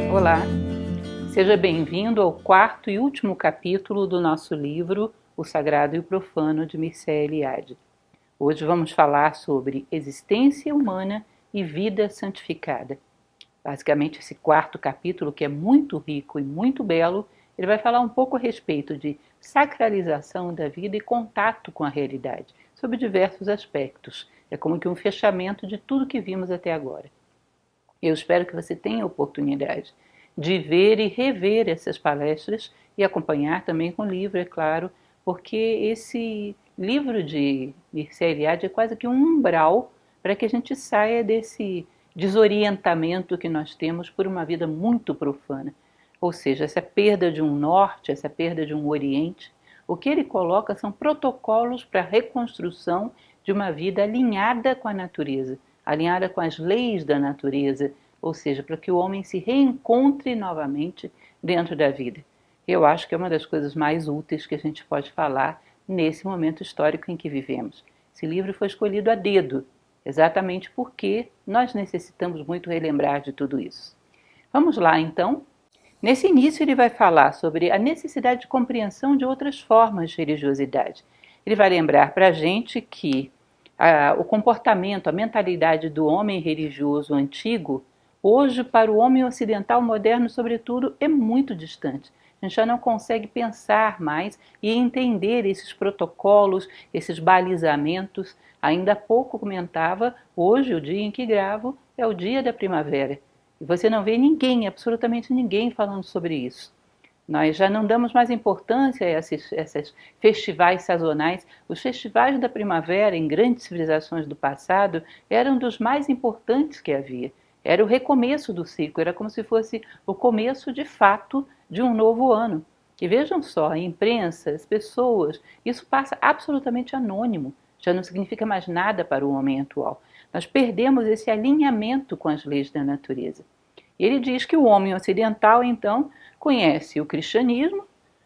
Olá, seja bem-vindo ao quarto e último capítulo do nosso livro O Sagrado e o Profano, de Mircea Eliade. Hoje vamos falar sobre existência humana e vida santificada. Basicamente, esse quarto capítulo, que é muito rico e muito belo, ele vai falar um pouco a respeito de sacralização da vida e contato com a realidade, sobre diversos aspectos. É como que um fechamento de tudo que vimos até agora. Eu espero que você tenha a oportunidade de ver e rever essas palestras e acompanhar também com o livro, é claro, porque esse livro de Mircea Eliade é quase que um umbral para que a gente saia desse desorientamento que nós temos por uma vida muito profana. Ou seja, essa perda de um norte, essa perda de um oriente, o que ele coloca são protocolos para a reconstrução de uma vida alinhada com a natureza, alinhada com as leis da natureza, ou seja, para que o homem se reencontre novamente dentro da vida. Eu acho que é uma das coisas mais úteis que a gente pode falar nesse momento histórico em que vivemos. Esse livro foi escolhido a dedo, exatamente porque nós necessitamos muito relembrar de tudo isso. Vamos lá, então. Nesse início, ele vai falar sobre a necessidade de compreensão de outras formas de religiosidade. Ele vai lembrar para a gente que o comportamento, a mentalidade do homem religioso antigo, hoje, para o homem ocidental moderno, sobretudo, é muito distante. A gente já não consegue pensar mais e entender esses protocolos, esses balizamentos. Ainda há pouco comentava, hoje, o dia em que gravo, é o dia da primavera. E você não vê ninguém, absolutamente ninguém, falando sobre isso. Nós já não damos mais importância a esses festivais sazonais. Os festivais da primavera, em grandes civilizações do passado, eram dos mais importantes que havia. Era o recomeço do ciclo, era como se fosse o começo de fato de um novo ano. E vejam só, a imprensa, as pessoas, isso passa absolutamente anônimo, já não significa mais nada para o homem atual. Nós perdemos esse alinhamento com as leis da natureza. Ele diz que o homem ocidental, então, conhece o cristianismo,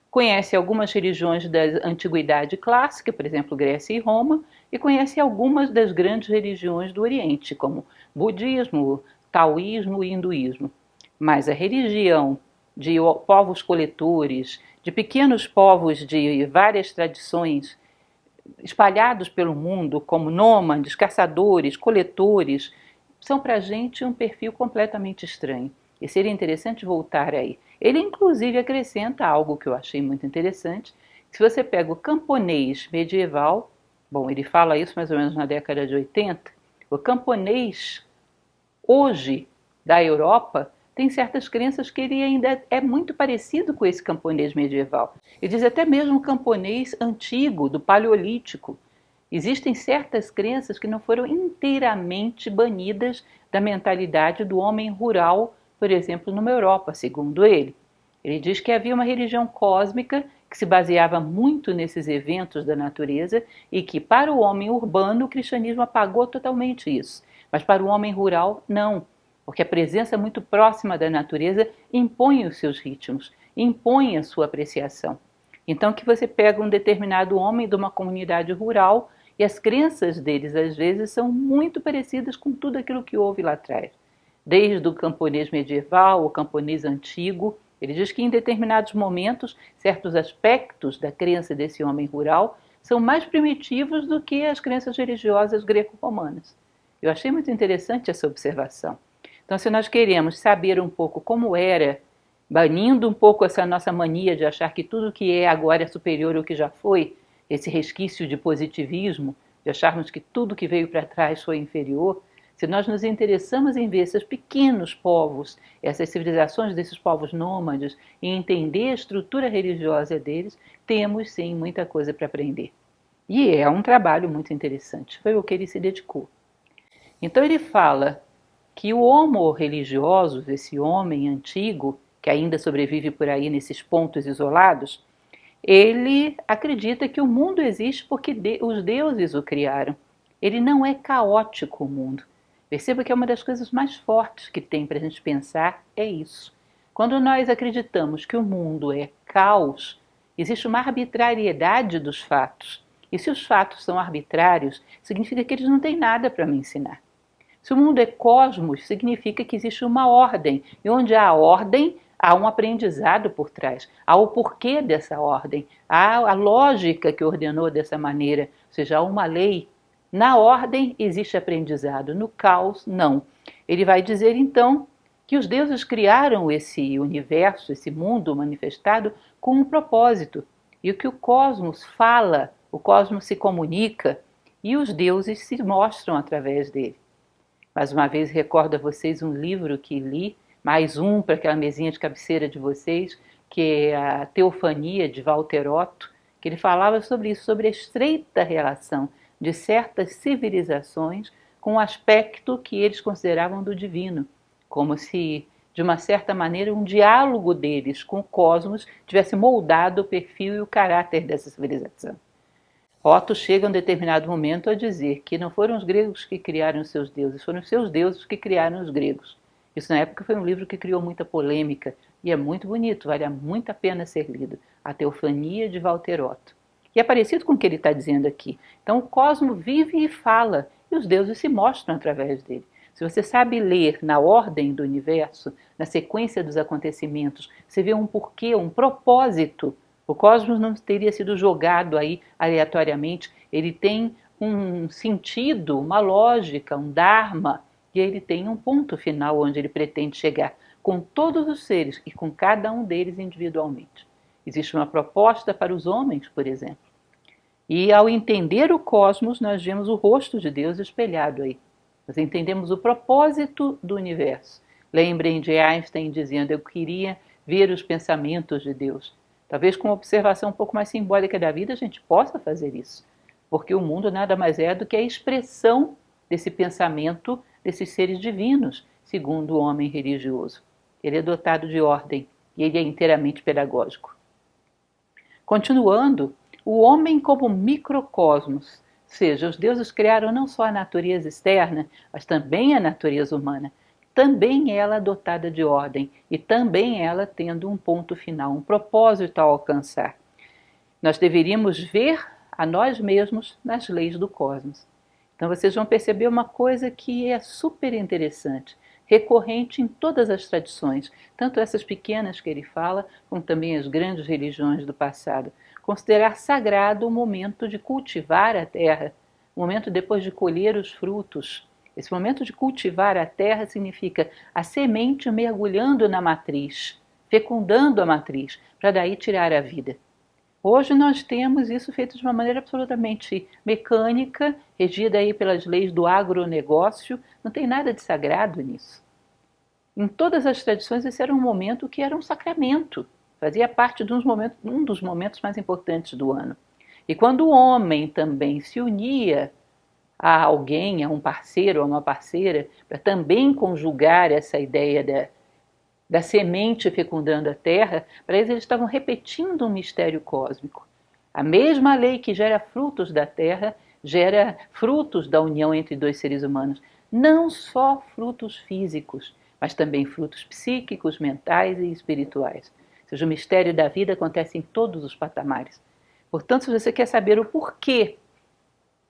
conhece algumas religiões da antiguidade clássica, por exemplo, Grécia e Roma, e conhece algumas das grandes religiões do Oriente, como budismo, taoísmo e hinduísmo. Mas a religião de povos coletores, de pequenos povos de várias tradições espalhados pelo mundo, como nômades, caçadores, coletores, são para a gente um perfil completamente estranho. E seria interessante voltar aí. Ele, inclusive, acrescenta algo que eu achei muito interessante. Se você pega o camponês medieval, bom, ele fala isso mais ou menos na década de 80, o camponês hoje da Europa tem certas crenças que ele ainda é muito parecido com esse camponês medieval. Ele diz até mesmo o camponês antigo, do Paleolítico. Existem certas crenças que não foram inteiramente banidas da mentalidade do homem rural, por exemplo, numa Europa, segundo ele. Ele diz que havia uma religião cósmica que se baseava muito nesses eventos da natureza e que, para o homem urbano, o cristianismo apagou totalmente isso. Mas para o homem rural, não, porque a presença muito próxima da natureza impõe os seus ritmos, impõe a sua apreciação. Então, que você pega um determinado homem de uma comunidade rural e as crenças deles, às vezes, são muito parecidas com tudo aquilo que houve lá atrás. Desde o camponês medieval, o camponês antigo, ele diz que em determinados momentos, certos aspectos da crença desse homem rural são mais primitivos do que as crenças religiosas greco-romanas. Eu achei muito interessante essa observação. Então, se nós queremos saber um pouco como era, banindo um pouco essa nossa mania de achar que tudo que é agora é superior ao que já foi, esse resquício de positivismo, de acharmos que tudo que veio para trás foi inferior, se nós nos interessamos em ver esses pequenos povos, essas civilizações desses povos nômades, e entender a estrutura religiosa deles, temos sim muita coisa para aprender. E é um trabalho muito interessante, foi o que ele se dedicou. Então ele fala que o homo religioso, esse homem antigo, que ainda sobrevive por aí nesses pontos isolados, ele acredita que o mundo existe porque os deuses o criaram. Ele não é caótico, o mundo. Perceba que é uma das coisas mais fortes que tem para a gente pensar é isso. Quando nós acreditamos que o mundo é caos, Existe uma arbitrariedade dos fatos. E se os fatos são arbitrários, significa que eles não têm nada para me ensinar. Se o mundo é cosmos, significa que existe uma ordem. E onde há ordem, há um aprendizado por trás. Há o porquê dessa ordem. Há a lógica que ordenou dessa maneira. Ou seja, há uma lei. Na ordem existe aprendizado. No caos, não. Ele vai dizer, então, que os deuses criaram esse universo, esse mundo manifestado, com um propósito. E o que o cosmos fala, o cosmos se comunica e os deuses se mostram através dele. Mais uma vez, recordo a vocês um livro que li, mais um para aquela mesinha de cabeceira de vocês, que é a Teofania, de Walter Otto, que ele falava sobre isso, sobre a estreita relação de certas civilizações com o aspecto que eles consideravam do divino, como se, de uma certa maneira, um diálogo deles com o cosmos tivesse moldado o perfil e o caráter dessa civilização. Otto chega em um determinado momento a dizer que não foram os gregos que criaram os seus deuses, foram os seus deuses que criaram os gregos. Isso na época foi um livro que criou muita polêmica e é muito bonito, vale muito a pena ser lido. A Teofania de Walter Otto. E é parecido com o que ele está dizendo aqui. Então o cosmo vive e fala e os deuses se mostram através dele. Se você sabe ler na ordem do universo, na sequência dos acontecimentos, você vê um porquê, um propósito. O cosmos não teria sido jogado aí aleatoriamente, ele tem um sentido, uma lógica, um dharma, e ele tem um ponto final onde ele pretende chegar, com todos os seres e com cada um deles individualmente. Existe uma proposta para os homens, por exemplo. E ao entender o cosmos, nós vemos o rosto de Deus espelhado aí. Nós entendemos o propósito do universo. Lembrem de Einstein dizendo, eu queria ver os pensamentos de Deus. Talvez com uma observação um pouco mais simbólica da vida a gente possa fazer isso, porque o mundo nada mais é do que a expressão desse pensamento desses seres divinos, segundo o homem religioso. Ele é dotado de ordem e ele é inteiramente pedagógico. Continuando, o homem como microcosmos, ou seja, os deuses criaram não só a natureza externa, mas também a natureza humana. Também ela dotada de ordem e também ela tendo um ponto final, um propósito a alcançar. Nós deveríamos ver a nós mesmos nas leis do cosmos. Então vocês vão perceber uma coisa que é super interessante, recorrente em todas as tradições, tanto essas pequenas que ele fala, como também as grandes religiões do passado. Considerar sagrado o momento de cultivar a terra, o momento depois de colher os frutos. Esse momento de cultivar a terra significa a semente mergulhando na matriz, fecundando a matriz, para daí tirar a vida. Hoje nós temos isso feito de uma maneira absolutamente mecânica, regida aí pelas leis do agronegócio, não tem nada de sagrado nisso. Em todas as tradições esse era um momento que era um sacramento, fazia parte de um dos momentos mais importantes do ano. E quando o homem também se unia a alguém, a um parceiro ou a uma parceira, para também conjugar essa ideia da semente fecundando a terra, para eles estavam repetindo um mistério cósmico. A mesma lei que gera frutos da terra, gera frutos da união entre dois seres humanos. Não só frutos físicos, mas também frutos psíquicos, mentais e espirituais. Ou seja, o mistério da vida acontece em todos os patamares. Portanto, se você quer saber o porquê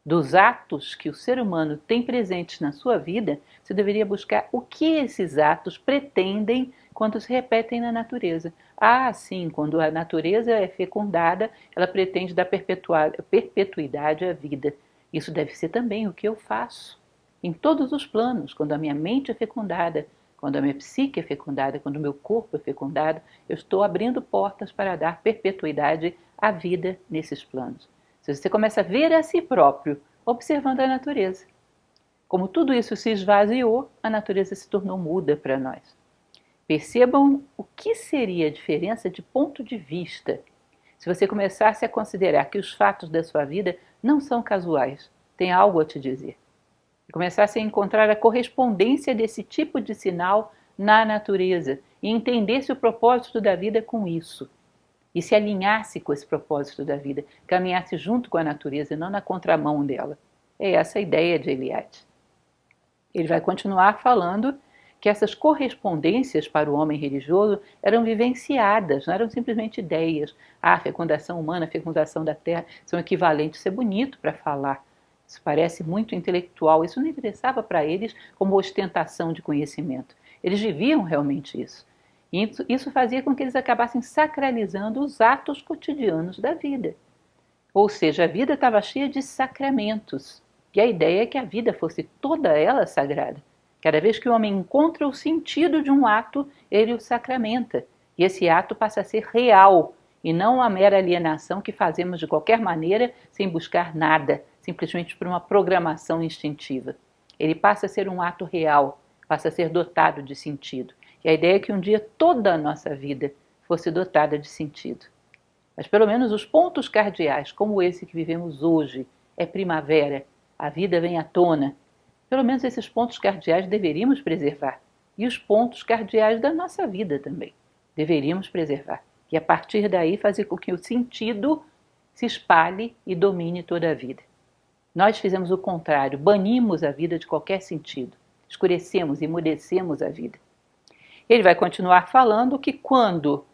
dos atos que o ser humano tem presentes na sua vida, você deveria buscar o que esses atos pretendem quando se repetem na natureza. Ah, sim, quando a natureza é fecundada, ela pretende dar perpetuidade à vida. Isso deve ser também o que eu faço. Em todos os planos, quando a minha mente é fecundada, quando a minha psique é fecundada, quando o meu corpo é fecundado, eu estou abrindo portas para dar perpetuidade à vida nesses planos. Se você começa a ver a si próprio, observando a natureza. Como tudo isso se esvaziou, a natureza se tornou muda para nós. Percebam o que seria a diferença de ponto de vista se você começasse a considerar que os fatos da sua vida não são casuais, têm algo a te dizer. E começasse a encontrar a correspondência desse tipo de sinal na natureza e entendesse o propósito da vida com isso. E se alinhasse com esse propósito da vida, caminhasse junto com a natureza e não na contramão dela. É essa a ideia de Eliade. Ele vai continuar falando que essas correspondências para o homem religioso eram vivenciadas, não eram simplesmente ideias. A fecundação humana, a fecundação da terra são equivalentes. Isso é bonito para falar, isso parece muito intelectual, isso não interessava para eles como ostentação de conhecimento. Eles viviam realmente isso. E isso fazia com que eles acabassem sacralizando os atos cotidianos da vida. Ou seja, a vida estava cheia de sacramentos. E a ideia é que a vida fosse toda ela sagrada. Cada vez que o homem encontra o sentido de um ato, ele o sacramenta. E esse ato passa a ser real, e não uma mera alienação que fazemos de qualquer maneira, sem buscar nada, simplesmente por uma programação instintiva. Ele passa a ser um ato real, passa a ser dotado de sentido. E a ideia é que um dia toda a nossa vida fosse dotada de sentido. Mas pelo menos os pontos cardeais, como esse que vivemos hoje, é primavera, a vida vem à tona. Pelo menos esses pontos cardeais deveríamos preservar. E os pontos cardeais da nossa vida também deveríamos preservar. E a partir daí fazer com que o sentido se espalhe e domine toda a vida. Nós fizemos o contrário, banimos a vida de qualquer sentido, escurecemos, emudecemos a vida. Ele vai continuar falando que quando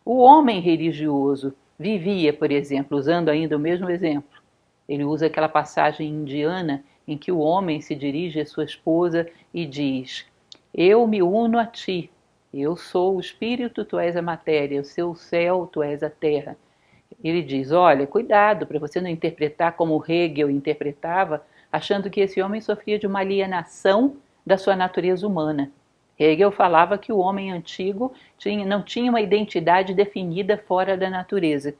o homem religioso vivia, por exemplo, usando ainda o mesmo exemplo, ele usa aquela passagem indiana em que o homem se dirige à sua esposa e diz: eu me uno a ti, eu sou o espírito, tu és a matéria, o seu céu, tu és a terra. Ele diz: olha, cuidado para você não interpretar como Hegel interpretava, achando que esse homem sofria de uma alienação da sua natureza humana. Hegel falava que o homem antigo não tinha uma identidade definida fora da natureza.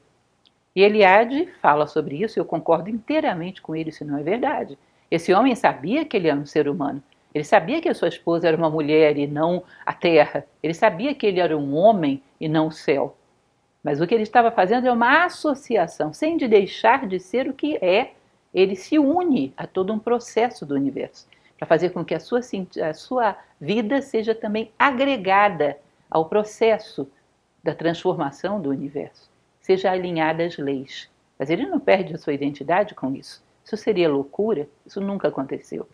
E Eliade fala sobre isso, eu concordo inteiramente com ele, isso não é verdade. Esse homem sabia que ele era um ser humano. Ele sabia que a sua esposa era uma mulher e não a terra. Ele sabia que ele era um homem e não o céu. Mas o que ele estava fazendo é uma associação, sem de deixar de ser o que é. Ele se une a todo um processo do universo, para fazer com que a sua vida seja também agregada ao processo da transformação do universo, seja alinhada às leis. Mas ele não perde a sua identidade com isso. Isso seria loucura, isso nunca aconteceu.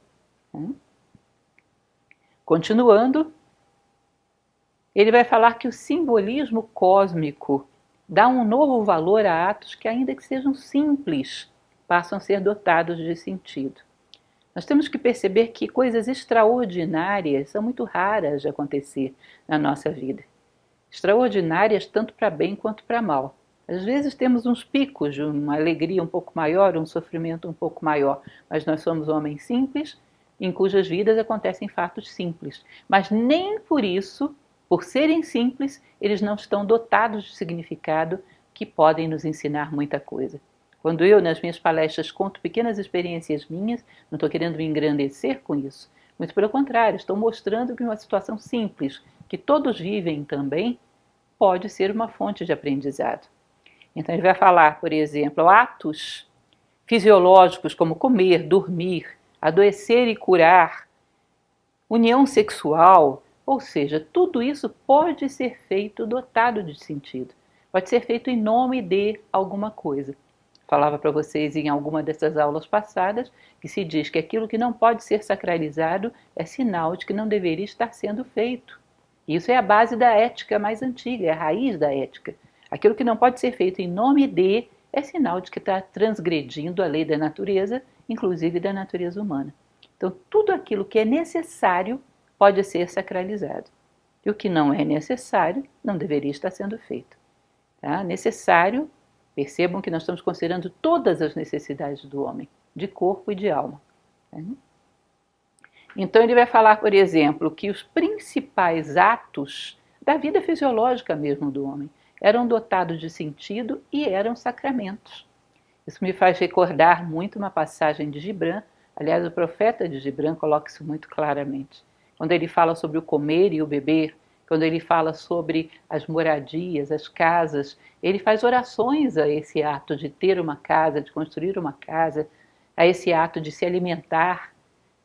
Continuando, ele vai falar que o simbolismo cósmico dá um novo valor a atos que, ainda que sejam simples, passam a ser dotados de sentido. Nós temos que perceber que coisas extraordinárias são muito raras de acontecer na nossa vida. Extraordinárias tanto para bem quanto para mal. Às vezes temos uns picos de uma alegria um pouco maior, um sofrimento um pouco maior, mas nós somos homens simples, em cujas vidas acontecem fatos simples. Mas nem por isso, por serem simples, eles não estão dotados de significado que podem nos ensinar muita coisa. Quando eu, nas minhas palestras, conto pequenas experiências minhas, não estou querendo me engrandecer com isso. Muito pelo contrário, estou mostrando que uma situação simples, que todos vivem também, pode ser uma fonte de aprendizado. Então ele vai falar, por exemplo, atos fisiológicos como comer, dormir, adoecer e curar, união sexual, ou seja, tudo isso pode ser feito dotado de sentido. Pode ser feito em nome de alguma coisa. Falava para vocês em alguma dessas aulas passadas que se diz que aquilo que não pode ser sacralizado é sinal de que não deveria estar sendo feito. Isso é a base da ética mais antiga, é a raiz da ética. Aquilo que não pode ser feito em nome de é sinal de que está transgredindo a lei da natureza, inclusive da natureza humana. Então, tudo aquilo que é necessário pode ser sacralizado. E o que não é necessário não deveria estar sendo feito. Tá? Necessário, percebam que nós estamos considerando todas as necessidades do homem, de corpo e de alma. Tá? Então ele vai falar, por exemplo, que os principais atos da vida fisiológica mesmo do homem eram dotados de sentido e eram sacramentos. Isso me faz recordar muito uma passagem de Gibran. Aliás, o profeta de Gibran coloca isso muito claramente. Quando ele fala sobre o comer e o beber, quando ele fala sobre as moradias, as casas, ele faz orações a esse ato de ter uma casa, de construir uma casa, a esse ato de se alimentar.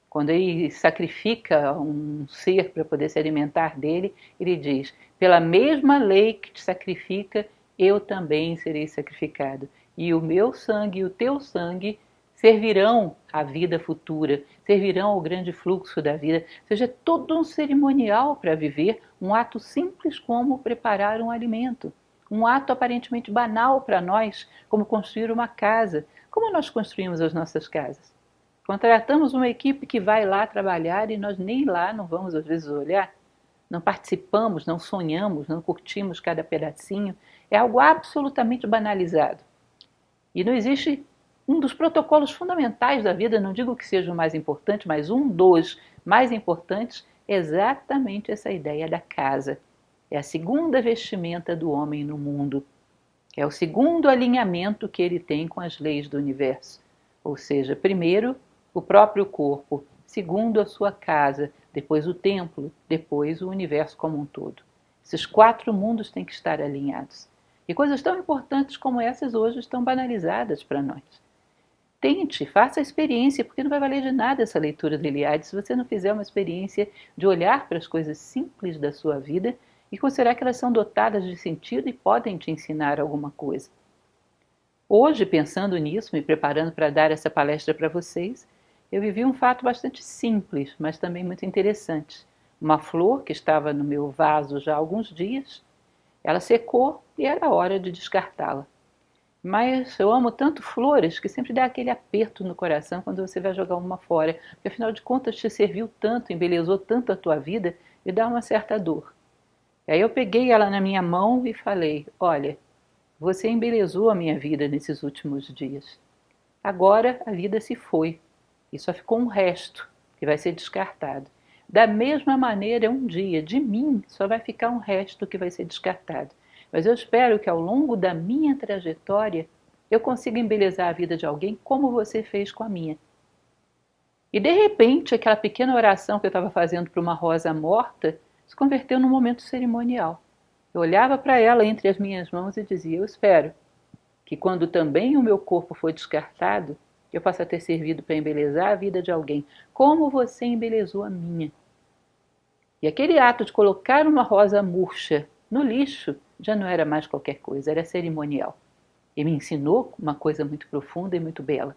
Quando ele sacrifica um ser para poder se alimentar dele, ele diz: pela mesma lei que te sacrifica, eu também serei sacrificado. E o meu sangue e o teu sangue servirão à vida futura, servirão ao grande fluxo da vida. Ou seja, é todo um cerimonial para viver, um ato simples como preparar um alimento. Um ato aparentemente banal para nós, como construir uma casa. Como nós construímos as nossas casas? Contratamos uma equipe que vai lá trabalhar e nós nem lá não vamos às vezes olhar. Não participamos, não sonhamos, não curtimos cada pedacinho. É algo absolutamente banalizado. E não existe um dos protocolos fundamentais da vida, não digo que seja o mais importante, mas um dos mais importantes é exatamente essa ideia da casa. É a segunda vestimenta do homem no mundo. É o segundo alinhamento que ele tem com as leis do universo. Ou seja, primeiro, o próprio corpo, segundo, a sua casa, depois o templo, depois o universo como um todo. Esses 4 mundos têm que estar alinhados. E coisas tão importantes como essas hoje estão banalizadas para nós. Tente, faça a experiência, porque não vai valer de nada essa leitura da Ilíade se você não fizer uma experiência de olhar para as coisas simples da sua vida e considerar que elas são dotadas de sentido e podem te ensinar alguma coisa. Hoje, pensando nisso, me preparando para dar essa palestra para vocês, eu vivi um fato bastante simples, mas também muito interessante. Uma flor que estava no meu vaso já há alguns dias, ela secou e era hora de descartá-la. Mas eu amo tanto flores que sempre dá aquele aperto no coração quando você vai jogar uma fora, porque afinal de contas te serviu tanto, embelezou tanto a tua vida e dá uma certa dor. E aí eu peguei ela na minha mão e falei: olha, você embelezou a minha vida nesses últimos dias. Agora a vida se foi e só ficou um resto que vai ser descartado. Da mesma maneira, um dia de mim só vai ficar um resto que vai ser descartado. Mas eu espero que ao longo da minha trajetória eu consiga embelezar a vida de alguém como você fez com a minha. E de repente, aquela pequena oração que eu estava fazendo para uma rosa morta se converteu num momento cerimonial. Eu olhava para ela entre as minhas mãos e dizia: eu espero que quando também o meu corpo for descartado, eu possa ter servido para embelezar a vida de alguém, como você embelezou a minha. E aquele ato de colocar uma rosa murcha no lixo já não era mais qualquer coisa, era cerimonial. E me ensinou uma coisa muito profunda e muito bela.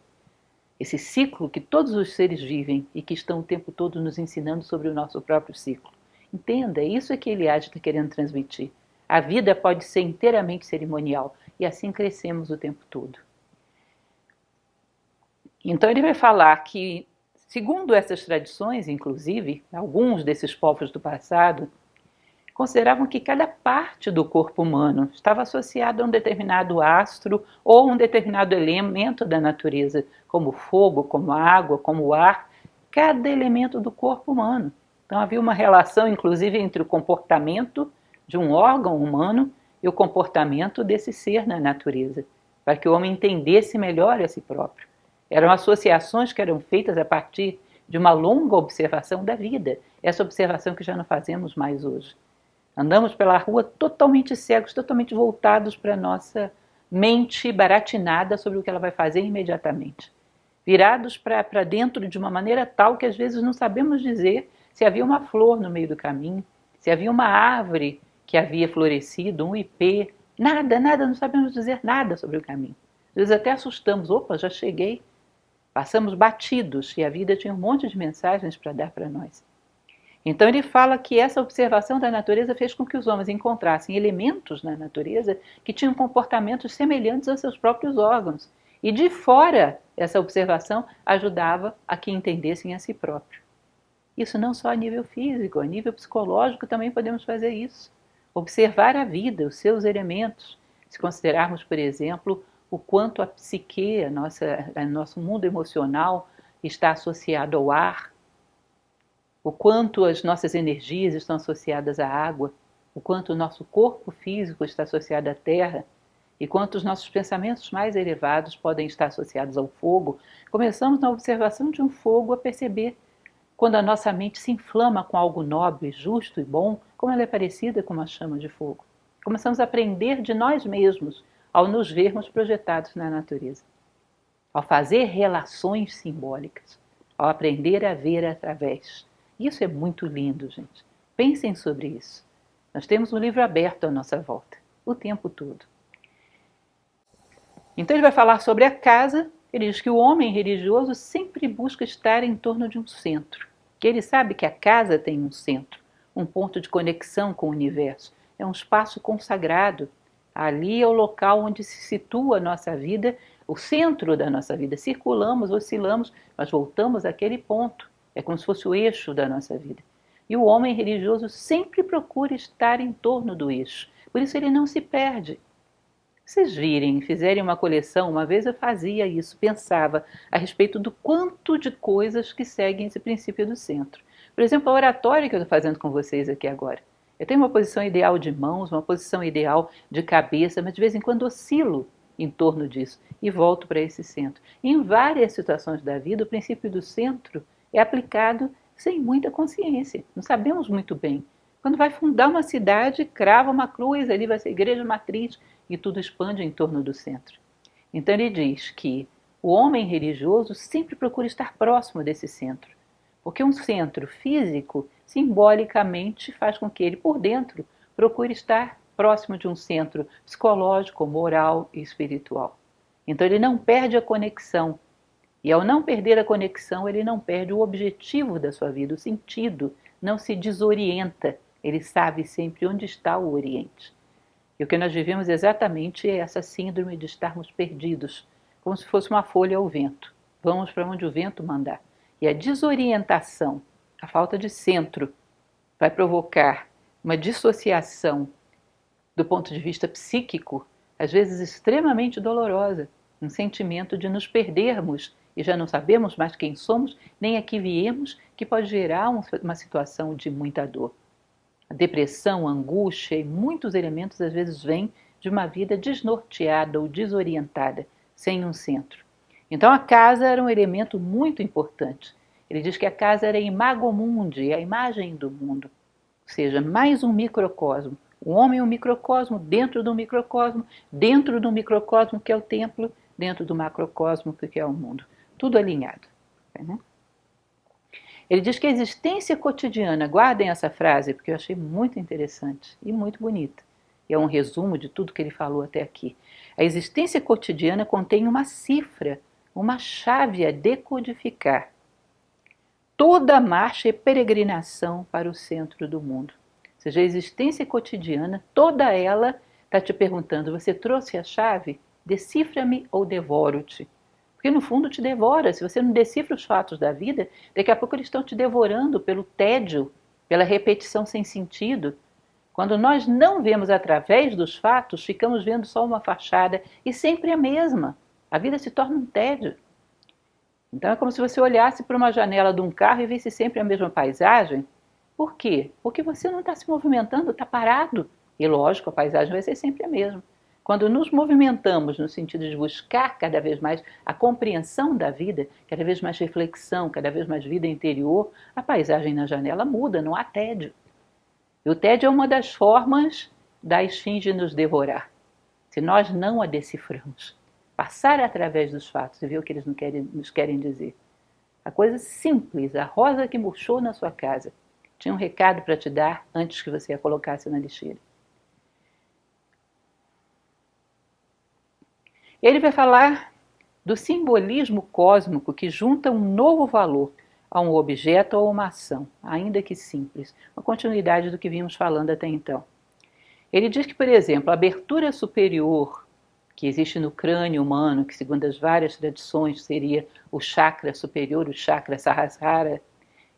Esse ciclo que todos os seres vivem e que estão o tempo todo nos ensinando sobre o nosso próprio ciclo. Entenda, isso é que Eliade está querendo transmitir. A vida pode ser inteiramente cerimonial e assim crescemos o tempo todo. Então ele vai falar que, segundo essas tradições, inclusive, alguns desses povos do passado consideravam que cada parte do corpo humano estava associada a um determinado astro ou um determinado elemento da natureza, como o fogo, como a água, como o ar, cada elemento do corpo humano. Então havia uma relação, inclusive, entre o comportamento de um órgão humano e o comportamento desse ser na natureza, para que o homem entendesse melhor a si próprio. Eram associações que eram feitas a partir de uma longa observação da vida, essa observação que já não fazemos mais hoje. Andamos pela rua totalmente cegos, totalmente voltados para a nossa mente baratinada sobre o que ela vai fazer imediatamente. Virados para dentro de uma maneira tal que às vezes não sabemos dizer se havia uma flor no meio do caminho, se havia uma árvore que havia florescido, um ipê. Nada, não sabemos dizer nada sobre o caminho. Às vezes até assustamos, opa, já cheguei. Passamos batidos e a vida tinha um monte de mensagens para dar para nós. Então ele fala que essa observação da natureza fez com que os homens encontrassem elementos na natureza que tinham comportamentos semelhantes aos seus próprios órgãos. E de fora, essa observação ajudava a que entendessem a si próprio. Isso não só a nível físico, a nível psicológico também podemos fazer isso. Observar a vida, os seus elementos. Se considerarmos, por exemplo, o quanto a psique, nosso mundo emocional, está associado ao ar, o quanto as nossas energias estão associadas à água, o quanto o nosso corpo físico está associado à terra, e quanto os nossos pensamentos mais elevados podem estar associados ao fogo. Começamos na observação de um fogo a perceber quando a nossa mente se inflama com algo nobre, justo e bom, como ela é parecida com uma chama de fogo. Começamos a aprender de nós mesmos ao nos vermos projetados na natureza, ao fazer relações simbólicas, ao aprender a ver através. Isso é muito lindo, gente. Pensem sobre isso. Nós temos um livro aberto à nossa volta, o tempo todo. Então ele vai falar sobre a casa, Ele diz que o homem religioso sempre busca estar em torno de um centro, que ele sabe que a casa tem um centro, um ponto de conexão com o universo, é um espaço consagrado. Ali é o local onde se situa a nossa vida, o centro da nossa vida. Circulamos, oscilamos, mas voltamos àquele ponto. É como se fosse o eixo da nossa vida. E o homem religioso sempre procura estar em torno do eixo. Por isso ele não se perde. Vocês fizerem uma coleção, uma vez eu fazia isso, pensava a respeito do quanto de coisas que seguem esse princípio do centro. Por exemplo, a oratória que eu estou fazendo com vocês aqui agora. Eu tenho uma posição ideal de mãos, uma posição ideal de cabeça, mas de vez em quando oscilo em torno disso e volto para esse centro. E em várias situações da vida, o princípio do centro é aplicado sem muita consciência, não sabemos muito bem. Quando vai fundar uma cidade, crava uma cruz, ali vai ser igreja matriz e tudo expande em torno do centro. Então ele diz que o homem religioso sempre procura estar próximo desse centro, porque um centro físico, simbolicamente, faz com que ele, por dentro, procure estar próximo de um centro psicológico, moral e espiritual. Então ele não perde a conexão. E ao não perder a conexão, ele não perde o objetivo da sua vida, o sentido, não se desorienta, ele sabe sempre onde está o Oriente. E o que nós vivemos exatamente é essa síndrome de estarmos perdidos, como se fosse uma folha ao vento. Vamos para onde o vento mandar. E a desorientação, a falta de centro, vai provocar uma dissociação do ponto de vista psíquico, às vezes extremamente dolorosa, um sentimento de nos perdermos e já não sabemos mais quem somos, nem a que viemos, que pode gerar uma situação de muita dor. A depressão, a angústia e muitos elementos às vezes vêm de uma vida desnorteada ou desorientada, sem um centro. Então a casa era um elemento muito importante. Ele diz que a casa era a imago mundi, a imagem do mundo, ou seja, mais um microcosmo. O homem é um microcosmo dentro do microcosmo que é o templo, dentro do macrocosmo que é o mundo. Tudo alinhado. Né? Ele diz que a existência cotidiana, guardem essa frase, porque eu achei muito interessante e muito bonita. E é um resumo de tudo que ele falou até aqui. A existência cotidiana contém uma cifra, uma chave a decodificar. Toda marcha é peregrinação para o centro do mundo. Ou seja, a existência cotidiana, toda ela está te perguntando, você trouxe a chave? Decifra-me ou devoro-te? Porque no fundo te devora. Se você não decifra os fatos da vida, daqui a pouco eles estão te devorando pelo tédio, pela repetição sem sentido. Quando nós não vemos através dos fatos, ficamos vendo só uma fachada e sempre a mesma. A vida se torna um tédio. Então é como se você olhasse para uma janela de um carro e visse sempre a mesma paisagem. Por quê? Porque você não está se movimentando, está parado. E lógico, a paisagem vai ser sempre a mesma. Quando nos movimentamos no sentido de buscar cada vez mais a compreensão da vida, cada vez mais reflexão, cada vez mais vida interior, a paisagem na janela muda, não há tédio. E o tédio é uma das formas da esfinge nos devorar, se nós não a deciframos. Passar através dos fatos e ver o que eles nos querem dizer. A coisa simples, a rosa que murchou na sua casa, tinha um recado para te dar antes que você a colocasse na lixeira. Ele vai falar do simbolismo cósmico que junta um novo valor a um objeto ou uma ação, ainda que simples, uma continuidade do que vimos falando até então. Ele diz que, por exemplo, a abertura superior que existe no crânio humano, que segundo as várias tradições seria o chakra superior, o chakra Sahasrara,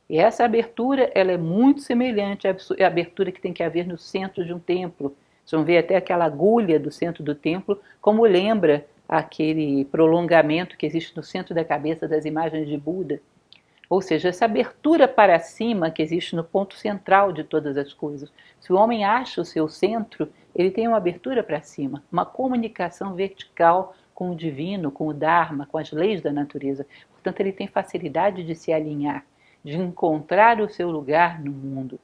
e essa abertura ela é muito semelhante à abertura que tem que haver no centro de um templo. Vocês vão ver até aquela agulha do centro do templo, como lembra aquele prolongamento que existe no centro da cabeça das imagens de Buda. Ou seja, essa abertura para cima que existe no ponto central de todas as coisas. Se o homem acha o seu centro, ele tem uma abertura para cima, uma comunicação vertical com o divino, com o Dharma, com as leis da natureza. Portanto, ele tem facilidade de se alinhar, de encontrar o seu lugar no mundo.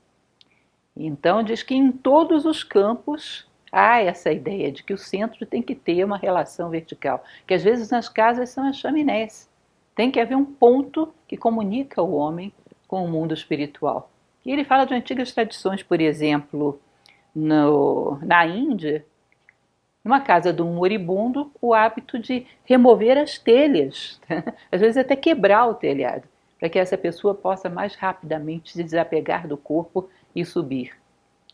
Então, diz que em todos os campos há essa ideia de que o centro tem que ter uma relação vertical, que às vezes nas casas são as chaminés. Tem que haver um ponto que comunica o homem com o mundo espiritual. E ele fala de antigas tradições, por exemplo, na Índia, Numa casa de um moribundo, o hábito de remover as telhas, às vezes até quebrar o telhado, para que essa pessoa possa mais rapidamente se desapegar do corpo e subir.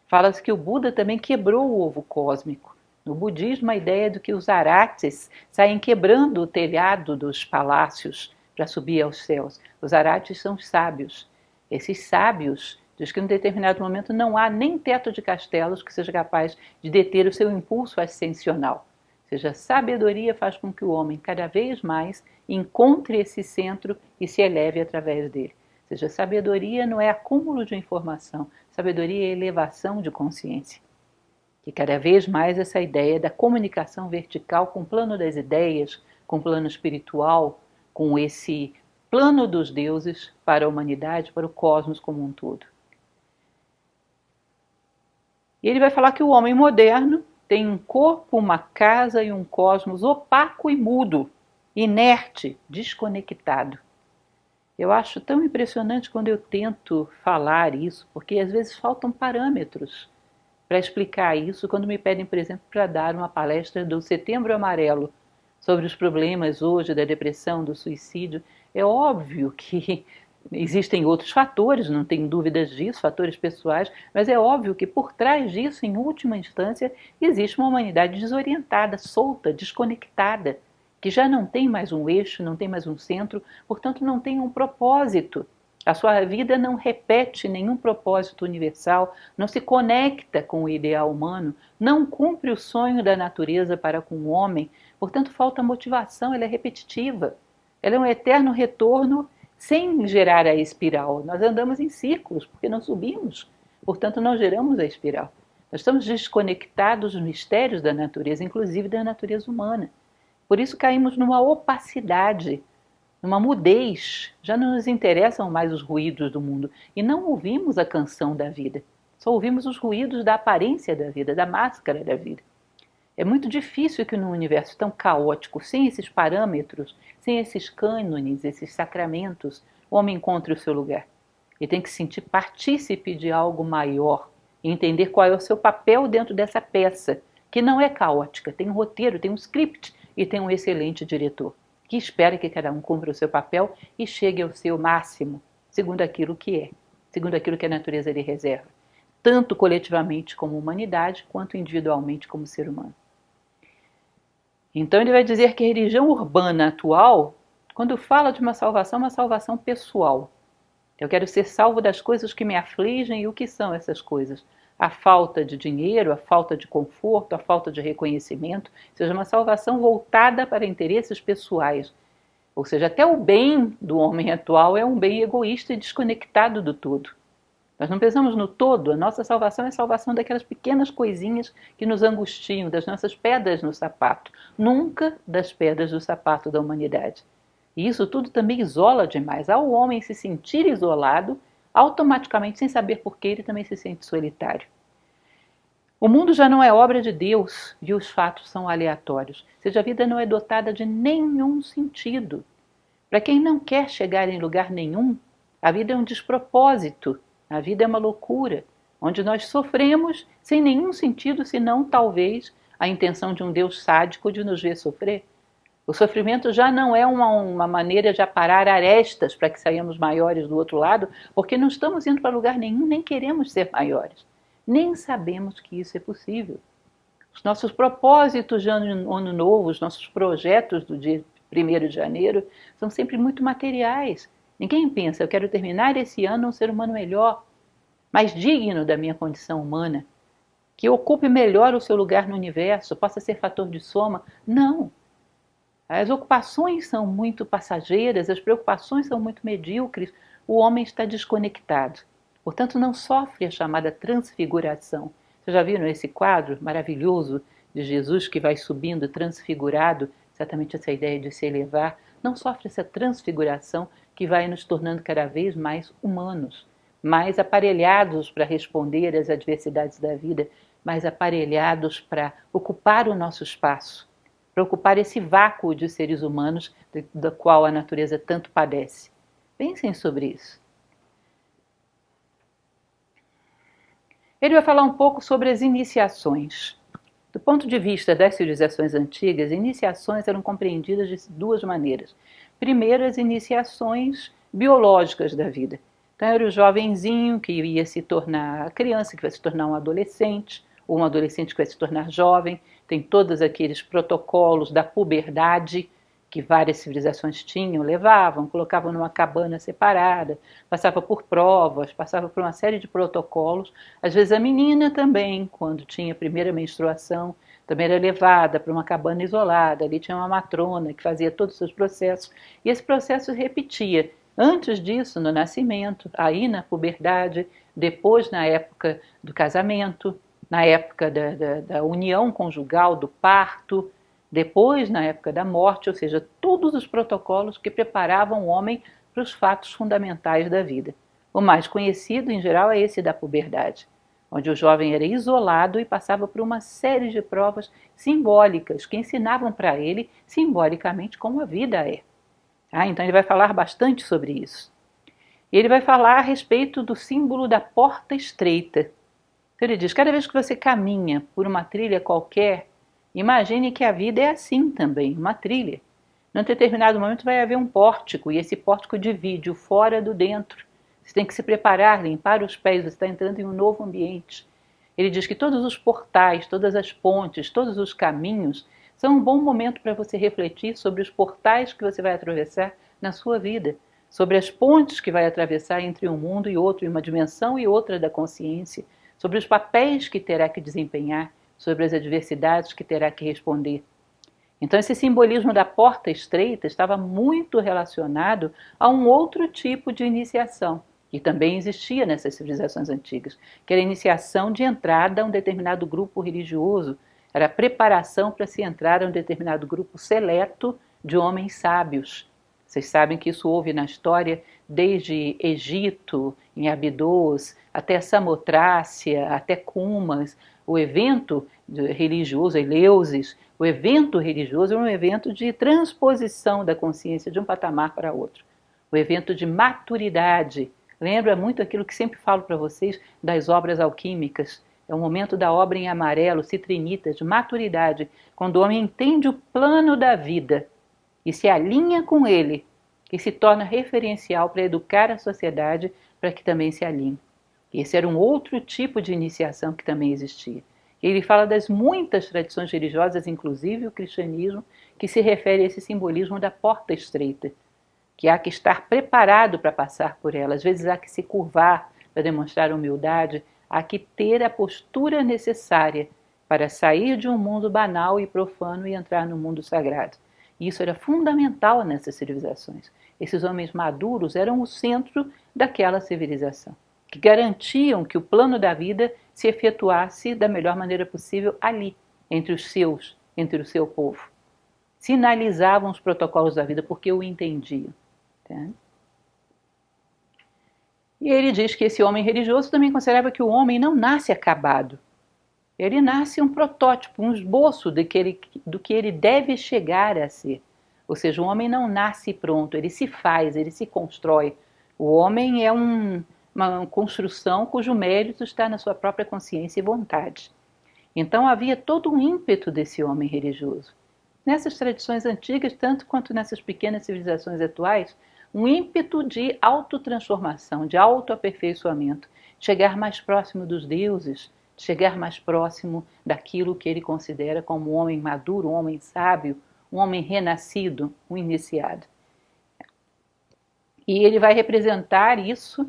Fala-se que o Buda também quebrou o ovo cósmico. No budismo, a ideia é de que os arates saem quebrando o telhado dos palácios para subir aos céus. Os arates são os sábios. Esses sábios diz que em um determinado momento não há nem teto de castelos que seja capaz de deter o seu impulso ascensional. Ou seja, a sabedoria faz com que o homem cada vez mais encontre esse centro e se eleve através dele. Ou seja, sabedoria não é acúmulo de informação, sabedoria é elevação de consciência. Que cada vez mais essa ideia da comunicação vertical com o plano das ideias, com o plano espiritual, com esse plano dos deuses para a humanidade, para o cosmos como um todo. E ele vai falar que o homem moderno tem um corpo, uma casa e um cosmos opaco e mudo, inerte, desconectado. Eu acho tão impressionante quando eu tento falar isso, porque às vezes faltam parâmetros para explicar isso quando me pedem, por exemplo, para dar uma palestra do Setembro Amarelo sobre os problemas hoje da depressão, do suicídio. É óbvio que existem outros fatores, não tenho dúvidas disso, fatores pessoais, mas é óbvio que por trás disso, em última instância, existe uma humanidade desorientada, solta, desconectada, que já não tem mais um eixo, não tem mais um centro, portanto não tem um propósito. A sua vida não repete nenhum propósito universal, não se conecta com o ideal humano, não cumpre o sonho da natureza para com o homem, portanto falta motivação, ela é repetitiva. Ela é um eterno retorno sem gerar a espiral. Nós andamos em círculos porque não subimos, portanto não geramos a espiral. Nós estamos desconectados dos mistérios da natureza, inclusive da natureza humana. Por isso caímos numa opacidade, numa mudez. Já não nos interessam mais os ruídos do mundo e não ouvimos a canção da vida. Só ouvimos os ruídos da aparência da vida, da máscara da vida. É muito difícil que num universo tão caótico, sem esses parâmetros, sem esses cânones, esses sacramentos, o homem encontre o seu lugar. Ele tem que se sentir partícipe de algo maior e entender qual é o seu papel dentro dessa peça, que não é caótica, tem um roteiro, tem um script e tem um excelente diretor, que espera que cada um cumpra o seu papel e chegue ao seu máximo, segundo aquilo que é, segundo aquilo que a natureza lhe reserva, tanto coletivamente como humanidade, quanto individualmente como ser humano. Então ele vai dizer que a religião urbana atual, quando fala de uma salvação, é uma salvação pessoal. Eu quero ser salvo das coisas que me afligem, e o que são essas coisas? A falta de dinheiro, a falta de conforto, a falta de reconhecimento, ou seja, uma salvação voltada para interesses pessoais. Ou seja, até o bem do homem atual é um bem egoísta e desconectado do todo. Nós não pensamos no todo, a nossa salvação é a salvação daquelas pequenas coisinhas que nos angustiam, das nossas pedras no sapato, nunca das pedras do sapato da humanidade. E isso tudo também isola demais. Ao homem se sentir isolado, automaticamente, sem saber por que, ele também se sente solitário. O mundo já não é obra de Deus e os fatos são aleatórios. Ou seja, a vida não é dotada de nenhum sentido. Para quem não quer chegar em lugar nenhum, a vida é um despropósito, a vida é uma loucura, onde nós sofremos sem nenhum sentido, senão talvez a intenção de um Deus sádico de nos ver sofrer. O sofrimento já não é uma maneira de aparar arestas para que saímos maiores do outro lado, porque não estamos indo para lugar nenhum, nem queremos ser maiores. Nem sabemos que isso é possível. Os nossos propósitos de ano novo, os nossos projetos do dia 1º de janeiro, são sempre muito materiais. Ninguém pensa, eu quero terminar esse ano um ser humano melhor, mais digno da minha condição humana, que ocupe melhor o seu lugar no universo, possa ser fator de soma. Não. As ocupações são muito passageiras, as preocupações são muito medíocres, o homem está desconectado. Portanto, não sofre a chamada transfiguração. Vocês já viram esse quadro maravilhoso de Jesus que vai subindo transfigurado, exatamente essa ideia de se elevar? Não sofre essa transfiguração que vai nos tornando cada vez mais humanos, mais aparelhados para responder às adversidades da vida, mais aparelhados para ocupar o nosso espaço, para ocupar esse vácuo de seres humanos do qual a natureza tanto padece. Pensem sobre isso. Ele vai falar um pouco sobre as iniciações. Do ponto de vista das civilizações antigas, iniciações eram compreendidas de duas maneiras. Primeiro, as iniciações biológicas da vida. Então, era o jovenzinho que ia se tornar a criança, que vai se tornar um adolescente, ou um adolescente que vai se tornar jovem. Tem todos aqueles protocolos da puberdade que várias civilizações tinham, levavam, colocavam numa cabana separada, passava por provas, passava por uma série de protocolos. Às vezes a menina também, quando tinha a primeira menstruação, também era levada para uma cabana isolada. Ali tinha uma matrona que fazia todos os seus processos, e esse processo repetia. Antes disso, no nascimento, aí na puberdade, depois na época do casamento, na época da união conjugal, do parto, depois na época da morte, ou seja, todos os protocolos que preparavam o homem para os fatos fundamentais da vida. O mais conhecido, em geral, é esse da puberdade, onde o jovem era isolado e passava por uma série de provas simbólicas que ensinavam para ele, simbolicamente, como a vida é. Então ele vai falar bastante sobre isso. Ele vai falar a respeito do símbolo da porta estreita. Então ele diz, cada vez que você caminha por uma trilha qualquer, imagine que a vida é assim também, uma trilha. Num determinado momento vai haver um pórtico, e esse pórtico divide o fora do dentro. Você tem que se preparar, limpar os pés, você está entrando em um novo ambiente. Ele diz que todos os portais, todas as pontes, todos os caminhos são um bom momento para você refletir sobre os portais que você vai atravessar na sua vida, sobre as pontes que vai atravessar entre um mundo e outro, uma dimensão e outra da consciência, sobre os papéis que terá que desempenhar, sobre as adversidades que terá que responder. Então esse simbolismo da porta estreita estava muito relacionado a um outro tipo de iniciação, que também existia nessas civilizações antigas, que era a iniciação de entrada a um determinado grupo religioso, era a preparação para se entrar a um determinado grupo seleto de homens sábios. Vocês sabem que isso houve na história desde Egito, em Abidos, até Samotrácia, até Cumas. O evento religioso, Eleusis, o evento religioso é um evento de transposição da consciência de um patamar para outro. O evento de maturidade. Lembra muito aquilo que sempre falo para vocês das obras alquímicas. É o momento da obra em amarelo, citrinita, de maturidade, quando o homem entende o plano da vida e se alinha com ele, e se torna referencial para educar a sociedade para que também se alinhe. Esse era um outro tipo de iniciação que também existia. Ele fala das muitas tradições religiosas, inclusive o cristianismo, que se refere a esse simbolismo da porta estreita, que há que estar preparado para passar por ela. Às vezes há que se curvar para demonstrar humildade, há que ter a postura necessária para sair de um mundo banal e profano e entrar no mundo sagrado. E isso era fundamental nessas civilizações. Esses homens maduros eram o centro daquela civilização, que garantiam que o plano da vida se efetuasse da melhor maneira possível ali, entre os seus, entre o seu povo. Sinalizavam os protocolos da vida porque o entendiam. Tá? E ele diz que esse homem religioso também considerava que o homem não nasce acabado. Ele nasce um protótipo, um esboço do que ele deve chegar a ser. Ou seja, o homem não nasce pronto, ele se faz, ele se constrói. O homem é uma construção cujo mérito está na sua própria consciência e vontade. Então havia todo um ímpeto desse homem religioso. Nessas tradições antigas, tanto quanto nessas pequenas civilizações atuais, um ímpeto de autotransformação, de autoaperfeiçoamento, chegar mais próximo dos deuses, chegar mais próximo daquilo que ele considera como um homem maduro, um homem sábio, um homem renascido, um iniciado. E ele vai representar isso.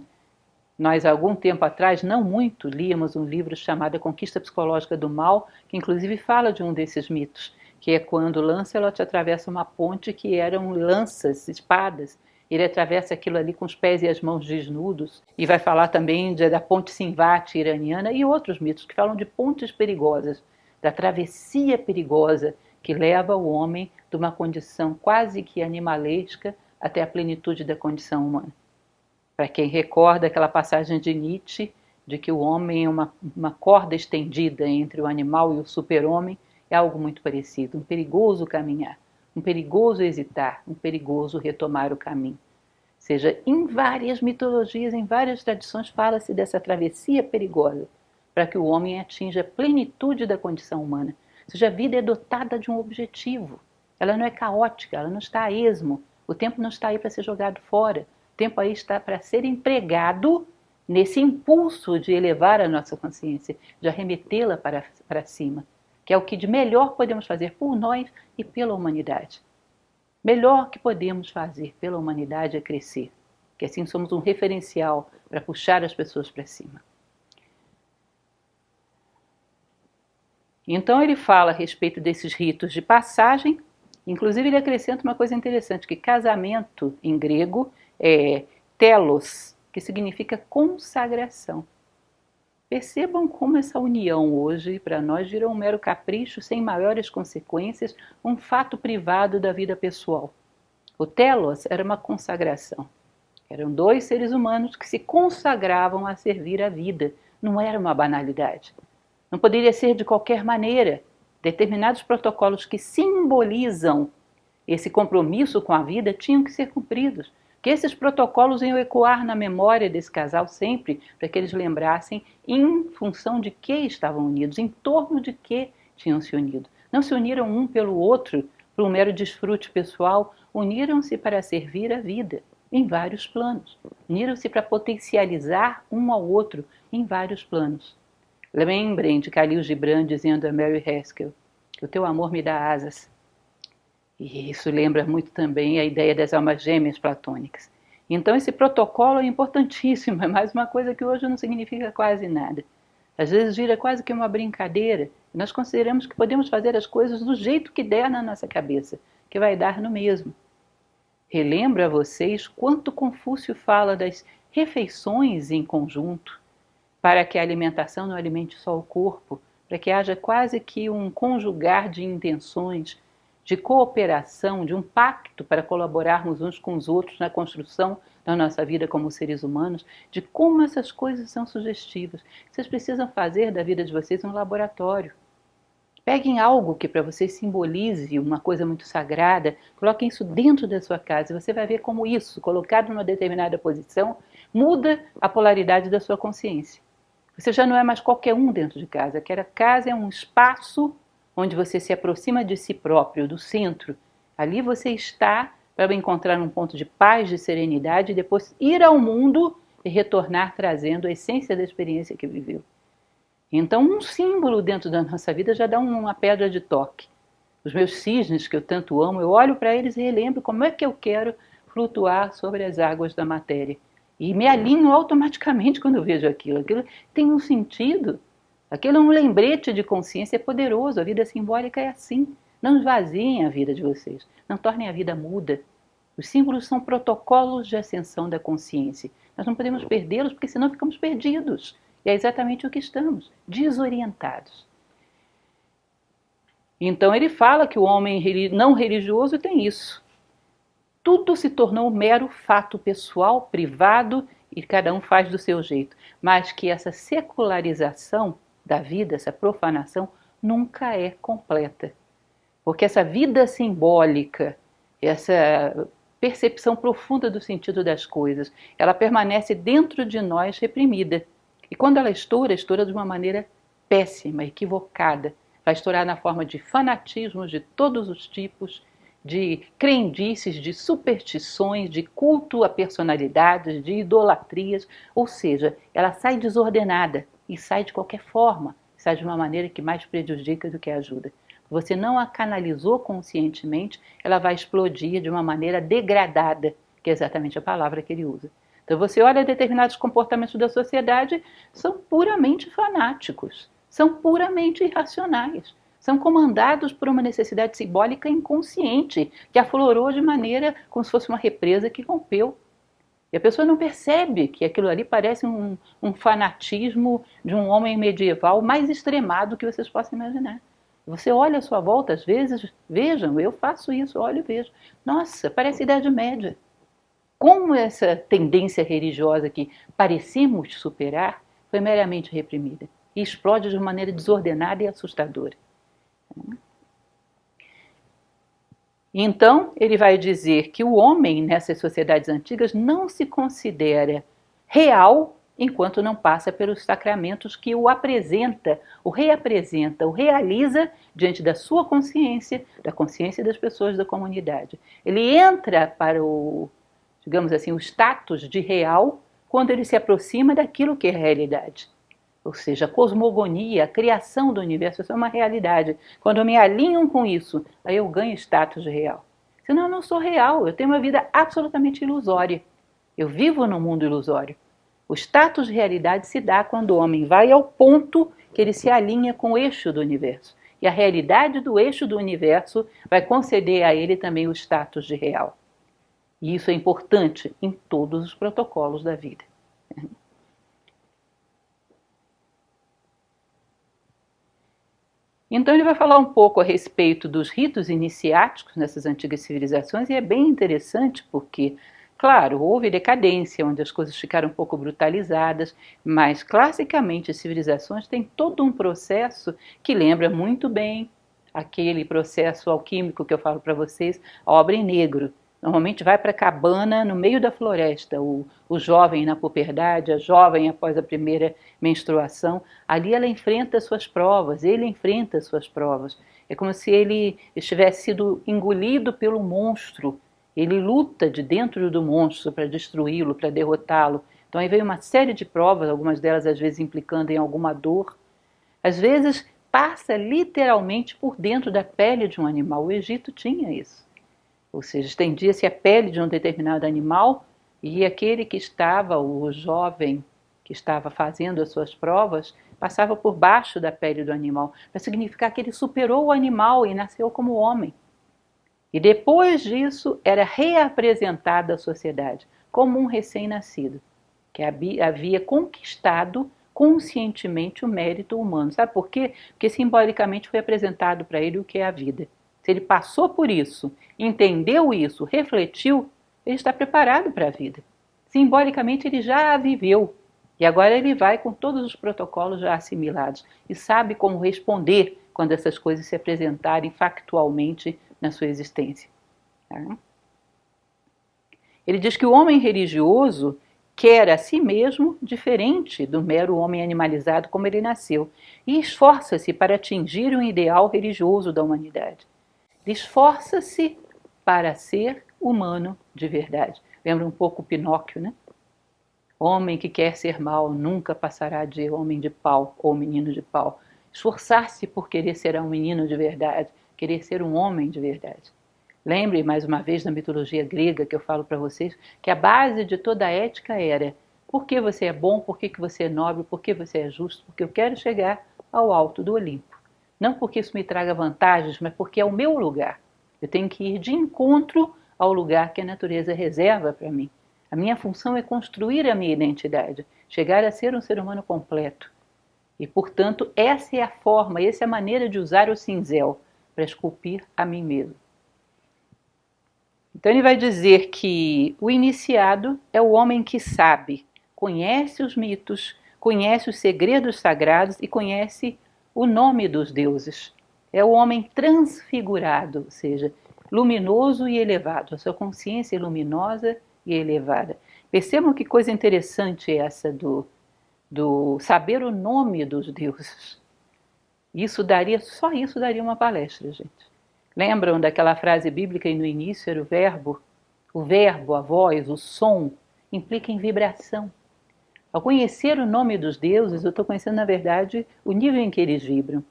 Nós, há algum tempo atrás, não muito, líamos um livro chamado A Conquista Psicológica do Mal, que inclusive fala de um desses mitos, que é quando Lancelot atravessa uma ponte que eram lanças, espadas. Ele atravessa aquilo ali com os pés e as mãos desnudos, e vai falar também da ponte Simvati iraniana e outros mitos que falam de pontes perigosas, da travessia perigosa que leva o homem de uma condição quase que animalesca até a plenitude da condição humana. Para quem recorda aquela passagem de Nietzsche, de que o homem é uma corda estendida entre o animal e o super-homem, é algo muito parecido, um perigoso caminhar, um perigoso hesitar, um perigoso retomar o caminho. Ou seja, em várias mitologias, em várias tradições, fala-se dessa travessia perigosa, para que o homem atinja a plenitude da condição humana, Ou seja, a vida é dotada de um objetivo. Ela não é caótica, ela não está a esmo. O tempo não está aí para ser jogado fora. O tempo aí está para ser empregado nesse impulso de elevar a nossa consciência, de arremetê-la para cima, que é o que de melhor podemos fazer por nós e pela humanidade. Melhor que podemos fazer pela humanidade é crescer, que assim somos um referencial para puxar as pessoas para cima. Então ele fala a respeito desses ritos de passagem, inclusive ele acrescenta uma coisa interessante, que casamento em grego é telos, que significa consagração. Percebam como essa união hoje, para nós, virou um mero capricho, sem maiores consequências, um fato privado da vida pessoal. O telos era uma consagração. Eram dois seres humanos que se consagravam a servir a vida. Não era uma banalidade. Não poderia ser de qualquer maneira. Determinados protocolos que simbolizam esse compromisso com a vida tinham que ser cumpridos. Que esses protocolos iam ecoar na memória desse casal sempre, para que eles lembrassem em função de que estavam unidos, em torno de que tinham se unido. Não se uniram um pelo outro por um mero desfrute pessoal, uniram-se para servir a vida em vários planos. Uniram-se para potencializar um ao outro em vários planos. Lembrem de Khalil Gibran dizendo a Mary Haskell, o teu amor me dá asas. E isso lembra muito também a ideia das almas gêmeas platônicas. Então esse protocolo é importantíssimo, é mais uma coisa que hoje não significa quase nada. Às vezes vira quase que uma brincadeira. Nós consideramos que podemos fazer as coisas do jeito que der na nossa cabeça, que vai dar no mesmo. Relembro a vocês quanto Confúcio fala das refeições em conjunto, para que a alimentação não alimente só o corpo, para que haja quase que um conjugar de intenções, de cooperação, de um pacto para colaborarmos uns com os outros na construção da nossa vida como seres humanos, de como essas coisas são sugestivas. Vocês precisam fazer da vida de vocês um laboratório. Peguem algo que para vocês simbolize uma coisa muito sagrada, coloquem isso dentro da sua casa e você vai ver como isso, colocado numa determinada posição, muda a polaridade da sua consciência. Você já não é mais qualquer um dentro de casa. Aquela casa é um espaço onde você se aproxima de si próprio, do centro. Ali você está para encontrar um ponto de paz, de serenidade e depois ir ao mundo e retornar trazendo a essência da experiência que viveu. Então um símbolo dentro da nossa vida já dá uma pedra de toque. Os meus cisnes que eu tanto amo, eu olho para eles e relembro como é que eu quero flutuar sobre as águas da matéria. E me alinho automaticamente quando eu vejo aquilo. Aquilo tem um sentido. Aquilo é um lembrete de consciência poderoso. A vida simbólica é assim. Não esvaziem a vida de vocês. Não tornem a vida muda. Os símbolos são protocolos de ascensão da consciência. Nós não podemos perdê-los porque senão ficamos perdidos. E é exatamente o que estamos, desorientados. Então ele fala que o homem não religioso tem isso. Tudo se tornou um mero fato pessoal, privado, e cada um faz do seu jeito. Mas que essa secularização da vida, essa profanação, nunca é completa. Porque essa vida simbólica, essa percepção profunda do sentido das coisas, ela permanece dentro de nós reprimida. E quando ela estoura, estoura de uma maneira péssima, equivocada. Vai estourar na forma de fanatismos de todos os tipos, de crendices, de superstições, de culto a personalidades, de idolatrias, ou seja, ela sai desordenada e sai de qualquer forma, sai de uma maneira que mais prejudica do que ajuda. Você não a canalizou conscientemente, ela vai explodir de uma maneira degradada, que é exatamente a palavra que ele usa. Então você olha determinados comportamentos da sociedade, são puramente fanáticos, são puramente irracionais. São comandados por uma necessidade simbólica inconsciente, que aflorou de maneira como se fosse uma represa que rompeu. E a pessoa não percebe que aquilo ali parece um fanatismo de um homem medieval mais extremado que vocês possam imaginar. Você olha à sua volta, às vezes, vejam, eu faço isso, olho e vejo. Nossa, parece Idade Média. Como essa tendência religiosa que parecemos superar foi meramente reprimida e explode de uma maneira desordenada e assustadora. Então, ele vai dizer que o homem, nessas sociedades antigas, não se considera real enquanto não passa pelos sacramentos que o apresenta, o reapresenta, o realiza diante da sua consciência, da consciência das pessoas da comunidade. Ele entra para o, digamos assim, o status de real quando ele se aproxima daquilo que é realidade. Ou seja, a cosmogonia, a criação do universo, isso é uma realidade. Quando eu me alinho com isso, aí eu ganho status de real. Senão eu não sou real, eu tenho uma vida absolutamente ilusória. Eu vivo num mundo ilusório. O status de realidade se dá quando o homem vai ao ponto que ele se alinha com o eixo do universo. E a realidade do eixo do universo vai conceder a ele também o status de real. E isso é importante em todos os protocolos da vida. Então ele vai falar um pouco a respeito dos ritos iniciáticos nessas antigas civilizações, e é bem interessante porque, claro, houve decadência, onde as coisas ficaram um pouco brutalizadas, mas classicamente as civilizações têm todo um processo que lembra muito bem aquele processo alquímico que eu falo para vocês, a obra em negro. Normalmente vai para a cabana no meio da floresta, o jovem na puberdade, a jovem após a primeira menstruação. Ali ela enfrenta suas provas, ele enfrenta suas provas. É como se ele estivesse sido engolido pelo monstro. Ele luta de dentro do monstro para destruí-lo, para derrotá-lo. Então aí vem uma série de provas, algumas delas às vezes implicando em alguma dor. Às vezes passa literalmente por dentro da pele de um animal. O Egito tinha isso. Ou seja, estendia-se a pele de um determinado animal e aquele que estava, o jovem que estava fazendo as suas provas, passava por baixo da pele do animal, para significar que ele superou o animal e nasceu como homem. E depois disso era reapresentado à sociedade como um recém-nascido, que havia conquistado conscientemente o mérito humano. Sabe por quê? Porque simbolicamente foi apresentado para ele o que é a vida. Se ele passou por isso, entendeu isso, refletiu, ele está preparado para a vida. Simbolicamente ele já a viveu. E agora ele vai com todos os protocolos já assimilados e sabe como responder quando essas coisas se apresentarem factualmente na sua existência. Tá? Ele diz que o homem religioso quer a si mesmo diferente do mero homem animalizado como ele nasceu e esforça-se para atingir um ideal religioso da humanidade. Ele esforça-se para ser humano de verdade. Lembra um pouco o Pinóquio, né? Homem que quer ser mau nunca passará de homem de pau ou menino de pau. Esforçar-se por querer ser um menino de verdade, querer ser um homem de verdade. Lembre mais uma vez da mitologia grega que eu falo para vocês, que a base de toda a ética era: por que você é bom, por que você é nobre, por que você é justo? Porque eu quero chegar ao alto do Olimpo. Não porque isso me traga vantagens, mas porque é o meu lugar. Eu tenho que ir de encontro ao lugar que a natureza reserva para mim. A minha função é construir a minha identidade, chegar a ser um ser humano completo. E, portanto, essa é a forma, essa é a maneira de usar o cinzel para esculpir a mim mesmo. Então ele vai dizer que o iniciado é o homem que sabe, conhece os mitos, conhece os segredos sagrados e conhece o nome dos deuses. É o homem transfigurado, ou seja, luminoso e elevado. A sua consciência é luminosa e elevada. Percebam que coisa interessante essa do saber o nome dos deuses. Só isso daria uma palestra, gente. Lembram daquela frase bíblica e no início era o verbo, a voz, o som, implica em vibração. Ao conhecer o nome dos deuses, eu estou conhecendo, na verdade, o nível em que eles vibram.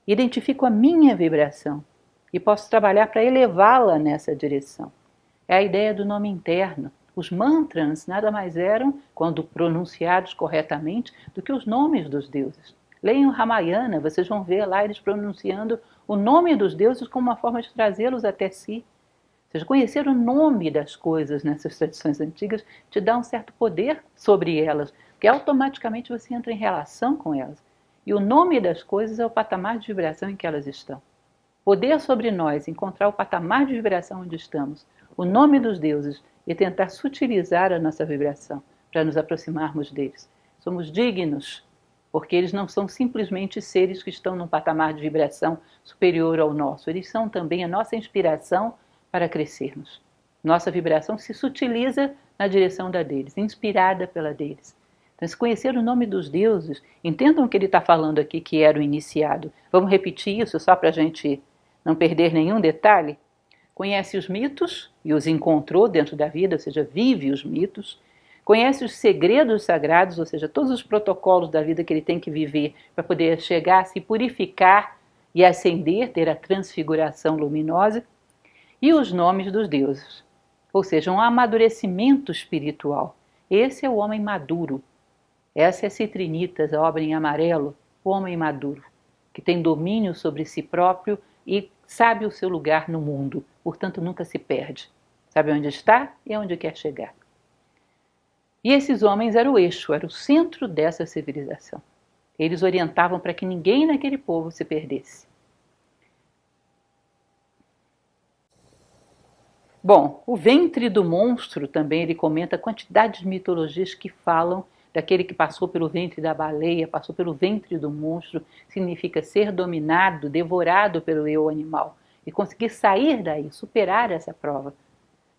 Identifico a minha vibração e posso trabalhar para elevá-la nessa direção. É a ideia do nome interno. Os mantras nada mais eram, quando pronunciados corretamente, do que os nomes dos deuses. Leiam Ramayana, vocês vão ver lá eles pronunciando o nome dos deuses como uma forma de trazê-los até si. Ou seja, conhecer o nome das coisas nessas tradições antigas te dá um certo poder sobre elas, porque automaticamente você entra em relação com elas. E o nome das coisas é o patamar de vibração em que elas estão. Poder sobre nós, encontrar o patamar de vibração onde estamos, o nome dos deuses e tentar sutilizar a nossa vibração para nos aproximarmos deles. Somos dignos, porque eles não são simplesmente seres que estão num patamar de vibração superior ao nosso, eles são também a nossa inspiração para crescermos. Nossa vibração se sutiliza na direção da deles, inspirada pela deles. Então, se conhecer o nome dos deuses, entendam o que ele está falando aqui, que era o iniciado. Vamos repetir isso só para a gente não perder nenhum detalhe? Conhece os mitos e os encontrou dentro da vida, ou seja, vive os mitos. Conhece os segredos sagrados, ou seja, todos os protocolos da vida que ele tem que viver para poder chegar a se purificar e ascender, ter a transfiguração luminosa. E os nomes dos deuses, ou seja, um amadurecimento espiritual. Esse é o homem maduro. Essa é Citrinitas, a obra em amarelo, o homem maduro, que tem domínio sobre si próprio e sabe o seu lugar no mundo, portanto nunca se perde. Sabe onde está e aonde quer chegar. E esses homens eram o eixo, era o centro dessa civilização. Eles orientavam para que ninguém naquele povo se perdesse. Bom, o ventre do monstro também, ele comenta a quantidade de mitologias que falam daquele que passou pelo ventre da baleia, passou pelo ventre do monstro, significa ser dominado, devorado pelo eu animal e conseguir sair daí, superar essa prova.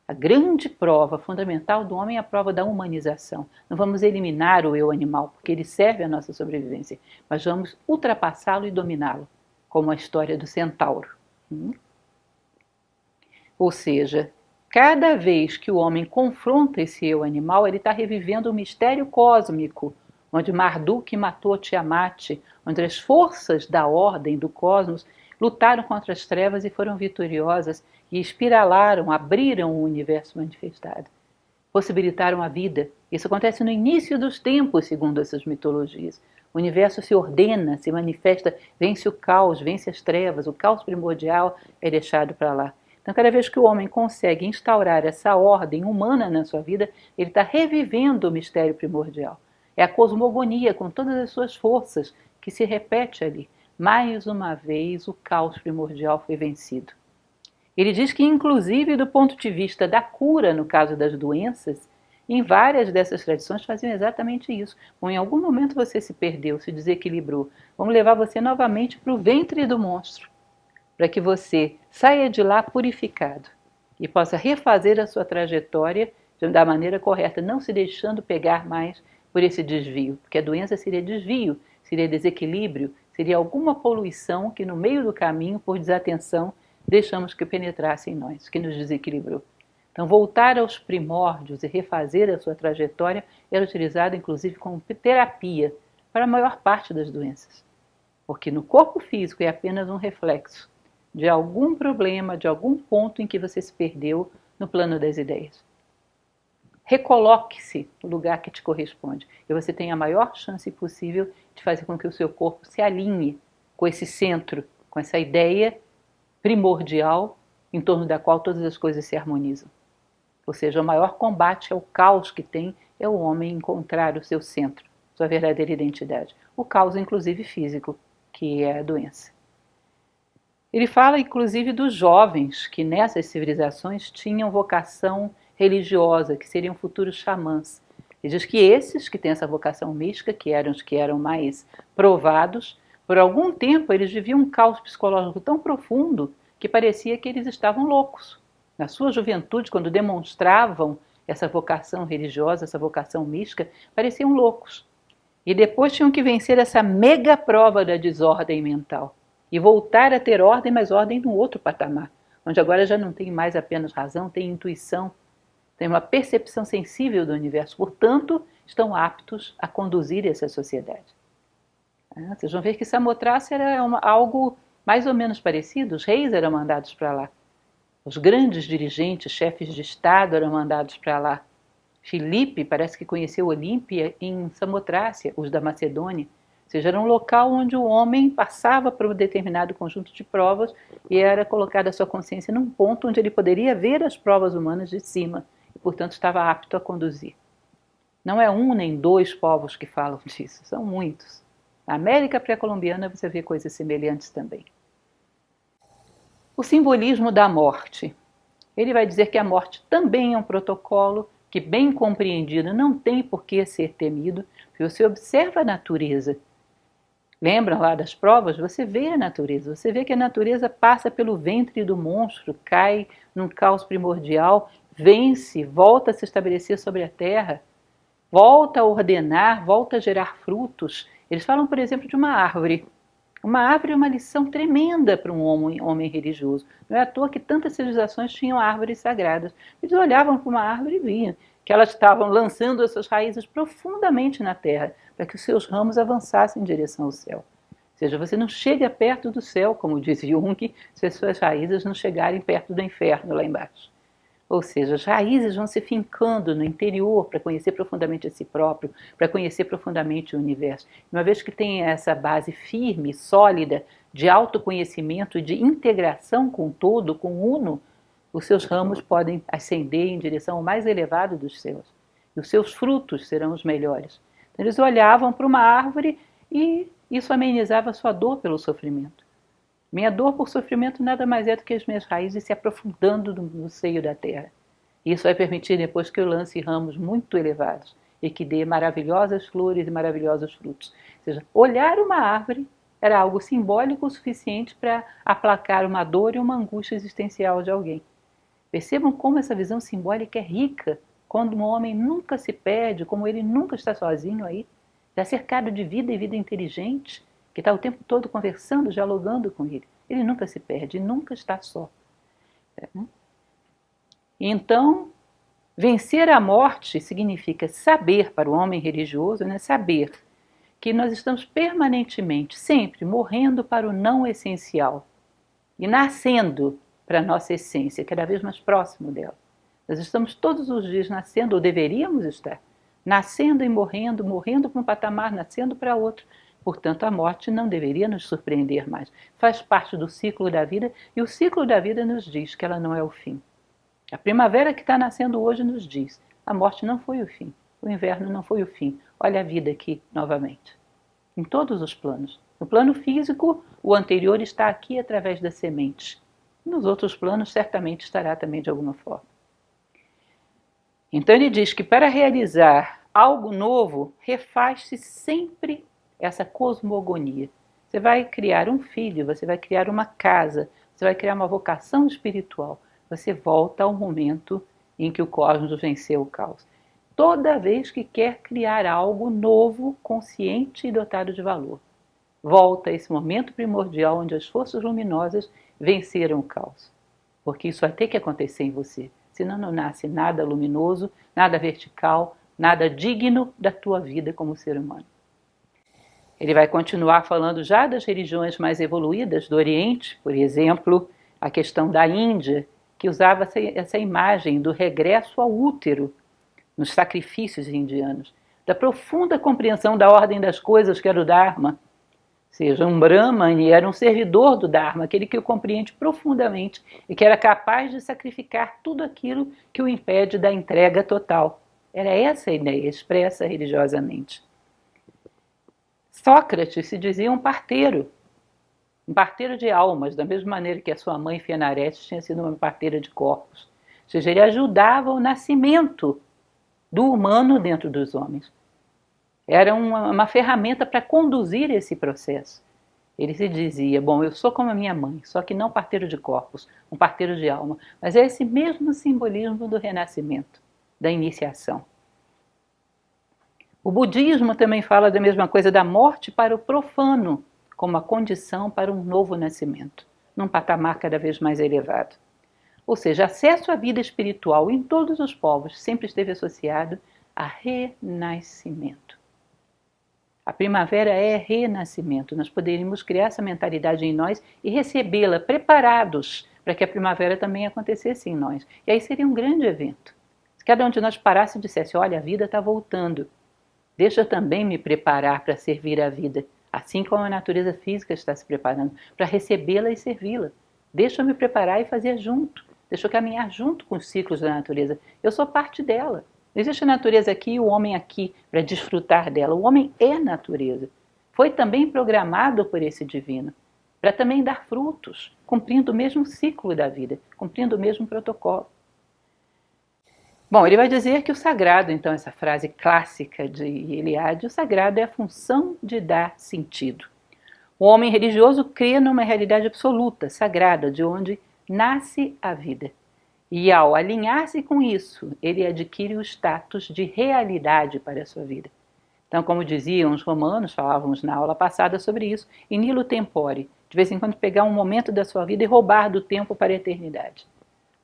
A grande prova fundamental do homem é a prova da humanização. Não vamos eliminar o eu animal, porque ele serve à nossa sobrevivência, mas vamos ultrapassá-lo e dominá-lo, como a história do centauro. Ou seja, cada vez que o homem confronta esse eu animal, ele está revivendo o mistério cósmico, onde Marduk matou Tiamat, onde as forças da ordem do cosmos lutaram contra as trevas e foram vitoriosas e espiralaram, abriram o universo manifestado, possibilitaram a vida. Isso acontece no início dos tempos, segundo essas mitologias. O universo se ordena, se manifesta, vence o caos, vence as trevas, o caos primordial é deixado para lá. Então, cada vez que o homem consegue instaurar essa ordem humana na sua vida, ele está revivendo o mistério primordial. É a cosmogonia, com todas as suas forças, que se repete ali. Mais uma vez, o caos primordial foi vencido. Ele diz que, inclusive, do ponto de vista da cura, no caso das doenças, em várias dessas tradições faziam exatamente isso. Bom, em algum momento você se perdeu, se desequilibrou. Vamos levar você novamente para o ventre do monstro, para que você saia de lá purificado e possa refazer a sua trajetória da maneira correta, não se deixando pegar mais por esse desvio, porque a doença seria desvio, seria desequilíbrio, seria alguma poluição que no meio do caminho, por desatenção, deixamos que penetrasse em nós, que nos desequilibrou. Então, voltar aos primórdios e refazer a sua trajetória era utilizado, inclusive, como terapia para a maior parte das doenças, porque no corpo físico é apenas um reflexo de algum problema, de algum ponto em que você se perdeu no plano das ideias. Recoloque-se no lugar que te corresponde e você tem a maior chance possível de fazer com que o seu corpo se alinhe com esse centro, com essa ideia primordial em torno da qual todas as coisas se harmonizam. Ou seja, o maior combate ao caos que tem é o homem encontrar o seu centro, sua verdadeira identidade. O caos, inclusive físico, que é a doença. Ele fala, inclusive, dos jovens que nessas civilizações tinham vocação religiosa, que seriam futuros xamãs. Ele diz que esses que têm essa vocação mística, que eram os que eram mais provados, por algum tempo eles viviam um caos psicológico tão profundo que parecia que eles estavam loucos. Na sua juventude, quando demonstravam essa vocação religiosa, essa vocação mística, pareciam loucos. E depois tinham que vencer essa mega prova da desordem mental e voltar a ter ordem, mas ordem num outro patamar, onde agora já não tem mais apenas razão, tem intuição, tem uma percepção sensível do universo, portanto, estão aptos a conduzir essa sociedade. Vocês vão ver que Samothrace era algo mais ou menos parecido, os reis eram mandados para lá, os grandes dirigentes, chefes de Estado eram mandados para lá. Filipe parece que conheceu Olímpia em Samotrácia, os da Macedônia, ou seja, era um local onde o homem passava por um determinado conjunto de provas e era colocada a sua consciência num ponto onde ele poderia ver as provas humanas de cima e, portanto, estava apto a conduzir. Não é um nem dois povos que falam disso, são muitos. Na América pré-colombiana você vê coisas semelhantes também. O simbolismo da morte. Ele vai dizer que a morte também é um protocolo que, bem compreendido, não tem por que ser temido, porque você observa a natureza. Lembram lá das provas? Você vê a natureza, você vê que a natureza passa pelo ventre do monstro, cai num caos primordial, vence, volta a se estabelecer sobre a terra. volta a ordenar, volta a gerar frutos. Eles falam, por exemplo, de uma árvore. Uma árvore é uma lição tremenda para um homem religioso. Não é à toa que tantas civilizações tinham árvores sagradas. Eles olhavam para uma árvore e viam que elas estavam lançando as suas raízes profundamente na terra, para que os seus ramos avançassem em direção ao céu. Ou seja, você não chega perto do céu, como diz Jung, se as suas raízes não chegarem perto do inferno lá embaixo. Ou seja, as raízes vão se fincando no interior para conhecer profundamente a si próprio, para conhecer profundamente o universo. Uma vez que tem essa base firme, sólida, de autoconhecimento e de integração com o todo, com o uno, os seus ramos podem ascender em direção ao mais elevado dos céus. E os seus frutos serão os melhores. Então, eles olhavam para uma árvore e isso amenizava a sua dor pelo sofrimento. Minha dor por sofrimento nada mais é do que as minhas raízes se aprofundando no seio da terra. Isso vai permitir depois que eu lance ramos muito elevados e que dê maravilhosas flores e maravilhosos frutos. Ou seja, olhar uma árvore era algo simbólico o suficiente para aplacar uma dor e uma angústia existencial de alguém. Percebam como essa visão simbólica é rica, quando um homem nunca se perde, como ele nunca está sozinho aí, está cercado de vida e vida inteligente, que está o tempo todo conversando, dialogando com ele. Ele nunca se perde, nunca está só. Então, vencer a morte significa saber, para o homem religioso, saber que nós estamos permanentemente, sempre, morrendo para o não essencial e nascendo para a nossa essência, cada vez mais próximo dela. Nós estamos todos os dias nascendo, ou deveríamos estar, nascendo e morrendo, morrendo para um patamar, nascendo para outro. Portanto, a morte não deveria nos surpreender mais. Faz parte do ciclo da vida e o ciclo da vida nos diz que ela não é o fim. A primavera que está nascendo hoje nos diz: a morte não foi o fim, o inverno não foi o fim. Olha a vida aqui novamente. Em todos os planos. No plano físico, o anterior está aqui através da semente. Nos outros planos, certamente estará também de alguma forma. Então ele diz que para realizar algo novo, refaz-se sempre essa cosmogonia. Você vai criar um filho, você vai criar uma casa, você vai criar uma vocação espiritual. Você volta ao momento em que o cosmos venceu o caos. Toda vez que quer criar algo novo, consciente e dotado de valor. Volta a esse momento primordial onde as forças luminosas venceram o caos. Porque isso vai ter que acontecer em você. Senão não nasce nada luminoso, nada vertical, nada digno da tua vida como ser humano. Ele vai continuar falando já das religiões mais evoluídas do Oriente, por exemplo, a questão da Índia, que usava essa imagem do regresso ao útero nos sacrifícios indianos, da profunda compreensão da ordem das coisas que era o Dharma. Ou seja, um Brahmani era um servidor do Dharma, aquele que o compreende profundamente e que era capaz de sacrificar tudo aquilo que o impede da entrega total. Era essa a ideia expressa religiosamente. Sócrates se dizia um parteiro de almas, da mesma maneira que a sua mãe Fenarete tinha sido uma parteira de corpos. Ou seja, ele ajudava o nascimento do humano dentro dos homens. Era uma ferramenta para conduzir esse processo. Ele se dizia: bom, eu sou como a minha mãe, só que não parteiro de corpos, um parteiro de alma. Mas é esse mesmo simbolismo do renascimento, da iniciação. O budismo também fala da mesma coisa, da morte para o profano, como a condição para um novo nascimento, num patamar cada vez mais elevado. Ou seja, acesso à vida espiritual em todos os povos sempre esteve associado a renascimento. A primavera é renascimento. Nós poderíamos criar essa mentalidade em nós e recebê-la preparados para que a primavera também acontecesse em nós. E aí seria um grande evento. Se cada um de nós parasse e dissesse: olha, a vida está voltando. Deixa eu também me preparar para servir a vida, assim como a natureza física está se preparando, para recebê-la e servi-la. Deixa eu me preparar e fazer junto. Deixa eu caminhar junto com os ciclos da natureza. Eu sou parte dela. Não existe a natureza aqui e o homem aqui para desfrutar dela. O homem é natureza. Foi também programado por esse divino, para também dar frutos, cumprindo o mesmo ciclo da vida, cumprindo o mesmo protocolo. Bom, ele vai dizer que o sagrado, então, essa frase clássica de Eliade, o sagrado é a função de dar sentido. O homem religioso crê numa realidade absoluta, sagrada, de onde nasce a vida. E ao alinhar-se com isso, ele adquire o status de realidade para a sua vida. Então, como diziam os romanos, falávamos na aula passada sobre isso, in nihilo tempore, de vez em quando pegar um momento da sua vida e roubar do tempo para a eternidade.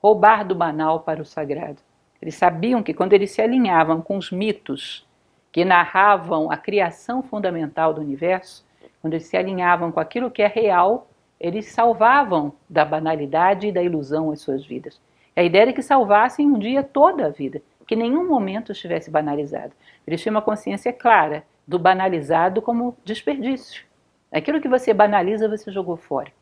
Roubar do banal para o sagrado. Eles sabiam que quando eles se alinhavam com os mitos que narravam a criação fundamental do universo, quando eles se alinhavam com aquilo que é real, eles salvavam da banalidade e da ilusão as suas vidas. A ideia era que salvassem um dia toda a vida, que nenhum momento estivesse banalizado. Eles tinham uma consciência clara do banalizado como desperdício. Aquilo que você banaliza, você jogou fora.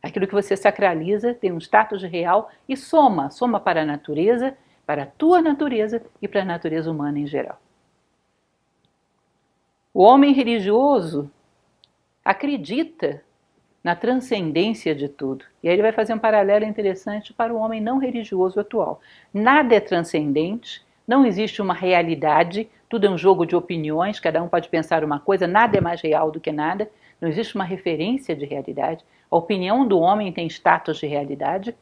Aquilo que você sacraliza tem um status real e soma para a natureza, para a tua natureza e para a natureza humana em geral. O homem religioso acredita na transcendência de tudo. E aí ele vai fazer um paralelo interessante para o homem não religioso atual. Nada é transcendente, não existe uma realidade, tudo é um jogo de opiniões, cada um pode pensar uma coisa, nada é mais real do que nada, não existe uma referência de realidade. A opinião do homem tem status de realidade.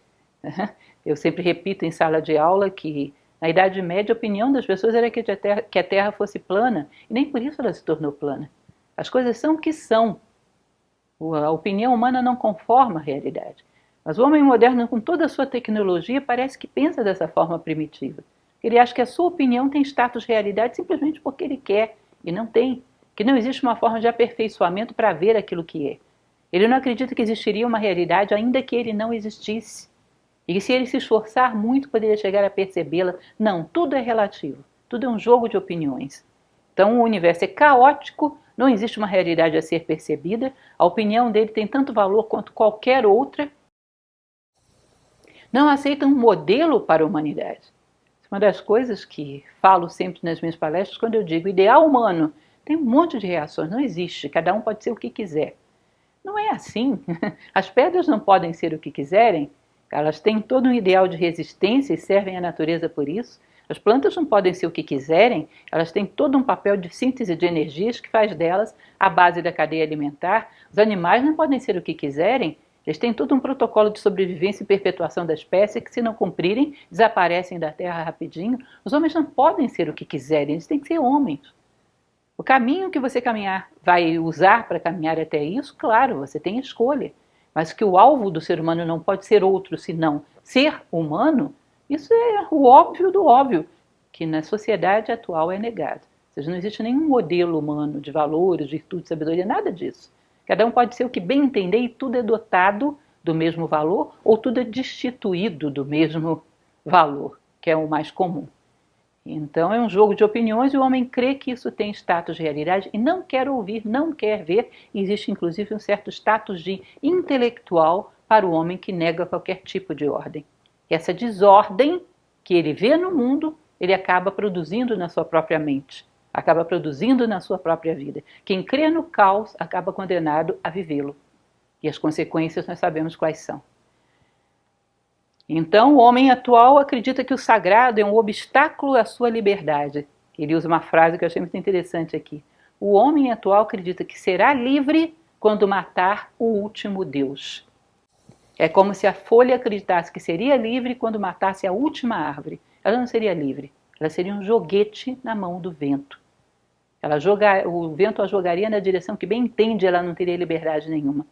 Eu sempre repito em sala de aula que na Idade Média a opinião das pessoas era que a Terra fosse plana, e nem por isso ela se tornou plana. As coisas são o que são. A opinião humana não conforma a realidade. Mas o homem moderno, com toda a sua tecnologia, parece que pensa dessa forma primitiva. Ele acha que a sua opinião tem status de realidade simplesmente porque ele quer, e não tem. Que não existe uma forma de aperfeiçoamento para ver aquilo que é. Ele não acredita que existiria uma realidade ainda que ele não existisse. E que se ele se esforçar muito, poderia chegar a percebê-la. Não, tudo é relativo. Tudo é um jogo de opiniões. Então o universo é caótico, não existe uma realidade a ser percebida, a opinião dele tem tanto valor quanto qualquer outra. Não aceita um modelo para a humanidade. Uma das coisas que falo sempre nas minhas palestras, quando eu digo ideal humano, tem um monte de reações, não existe, cada um pode ser o que quiser. Não é assim. As pedras não podem ser o que quiserem, elas têm todo um ideal de resistência e servem à natureza por isso. As plantas não podem ser o que quiserem, elas têm todo um papel de síntese de energias que faz delas a base da cadeia alimentar. Os animais não podem ser o que quiserem, eles têm todo um protocolo de sobrevivência e perpetuação da espécie que, se não cumprirem, desaparecem da Terra rapidinho. Os homens não podem ser o que quiserem, eles têm que ser homens. O caminho que você vai usar para caminhar até isso, claro, você tem escolha. Mas que o alvo do ser humano não pode ser outro senão ser humano, isso é o óbvio do óbvio, que na sociedade atual é negado. Ou seja, não existe nenhum modelo humano de valores, virtude, sabedoria, nada disso. Cada um pode ser o que bem entender e tudo é dotado do mesmo valor ou tudo é destituído do mesmo valor, que é o mais comum. Então é um jogo de opiniões e o homem crê que isso tem status de realidade e não quer ouvir, não quer ver. E existe inclusive um certo status de intelectual para o homem que nega qualquer tipo de ordem. E essa desordem que ele vê no mundo, ele acaba produzindo na sua própria mente, acaba produzindo na sua própria vida. Quem crê no caos acaba condenado a vivê-lo. E as consequências nós sabemos quais são. Então, o homem atual acredita que o sagrado é um obstáculo à sua liberdade. Ele usa uma frase que eu achei muito interessante aqui. O homem atual acredita que será livre quando matar o último Deus. É como se a folha acreditasse que seria livre quando matasse a última árvore. Ela não seria livre, ela seria um joguete na mão do vento. O vento a jogaria na direção que bem entende, ela não teria liberdade nenhuma.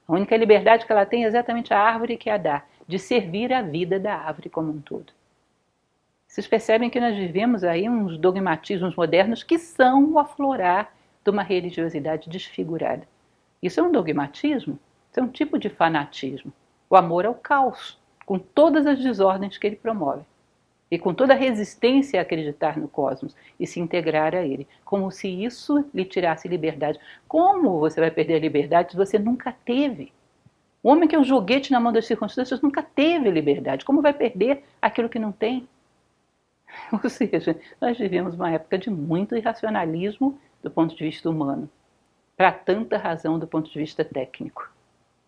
A única liberdade que ela tem é exatamente a árvore que a dá, de servir a vida da árvore como um todo. Vocês percebem que nós vivemos aí uns dogmatismos modernos que são o aflorar de uma religiosidade desfigurada. Isso é um dogmatismo? Isso é um tipo de fanatismo. O amor ao caos, com todas as desordens que ele promove. E com toda a resistência a acreditar no cosmos e se integrar a ele. Como se isso lhe tirasse liberdade. Como você vai perder a liberdade se você nunca teve? O homem que é um joguete na mão das circunstâncias nunca teve liberdade. Como vai perder aquilo que não tem? Ou seja, nós vivemos uma época de muito irracionalismo do ponto de vista humano, para tanta razão do ponto de vista técnico.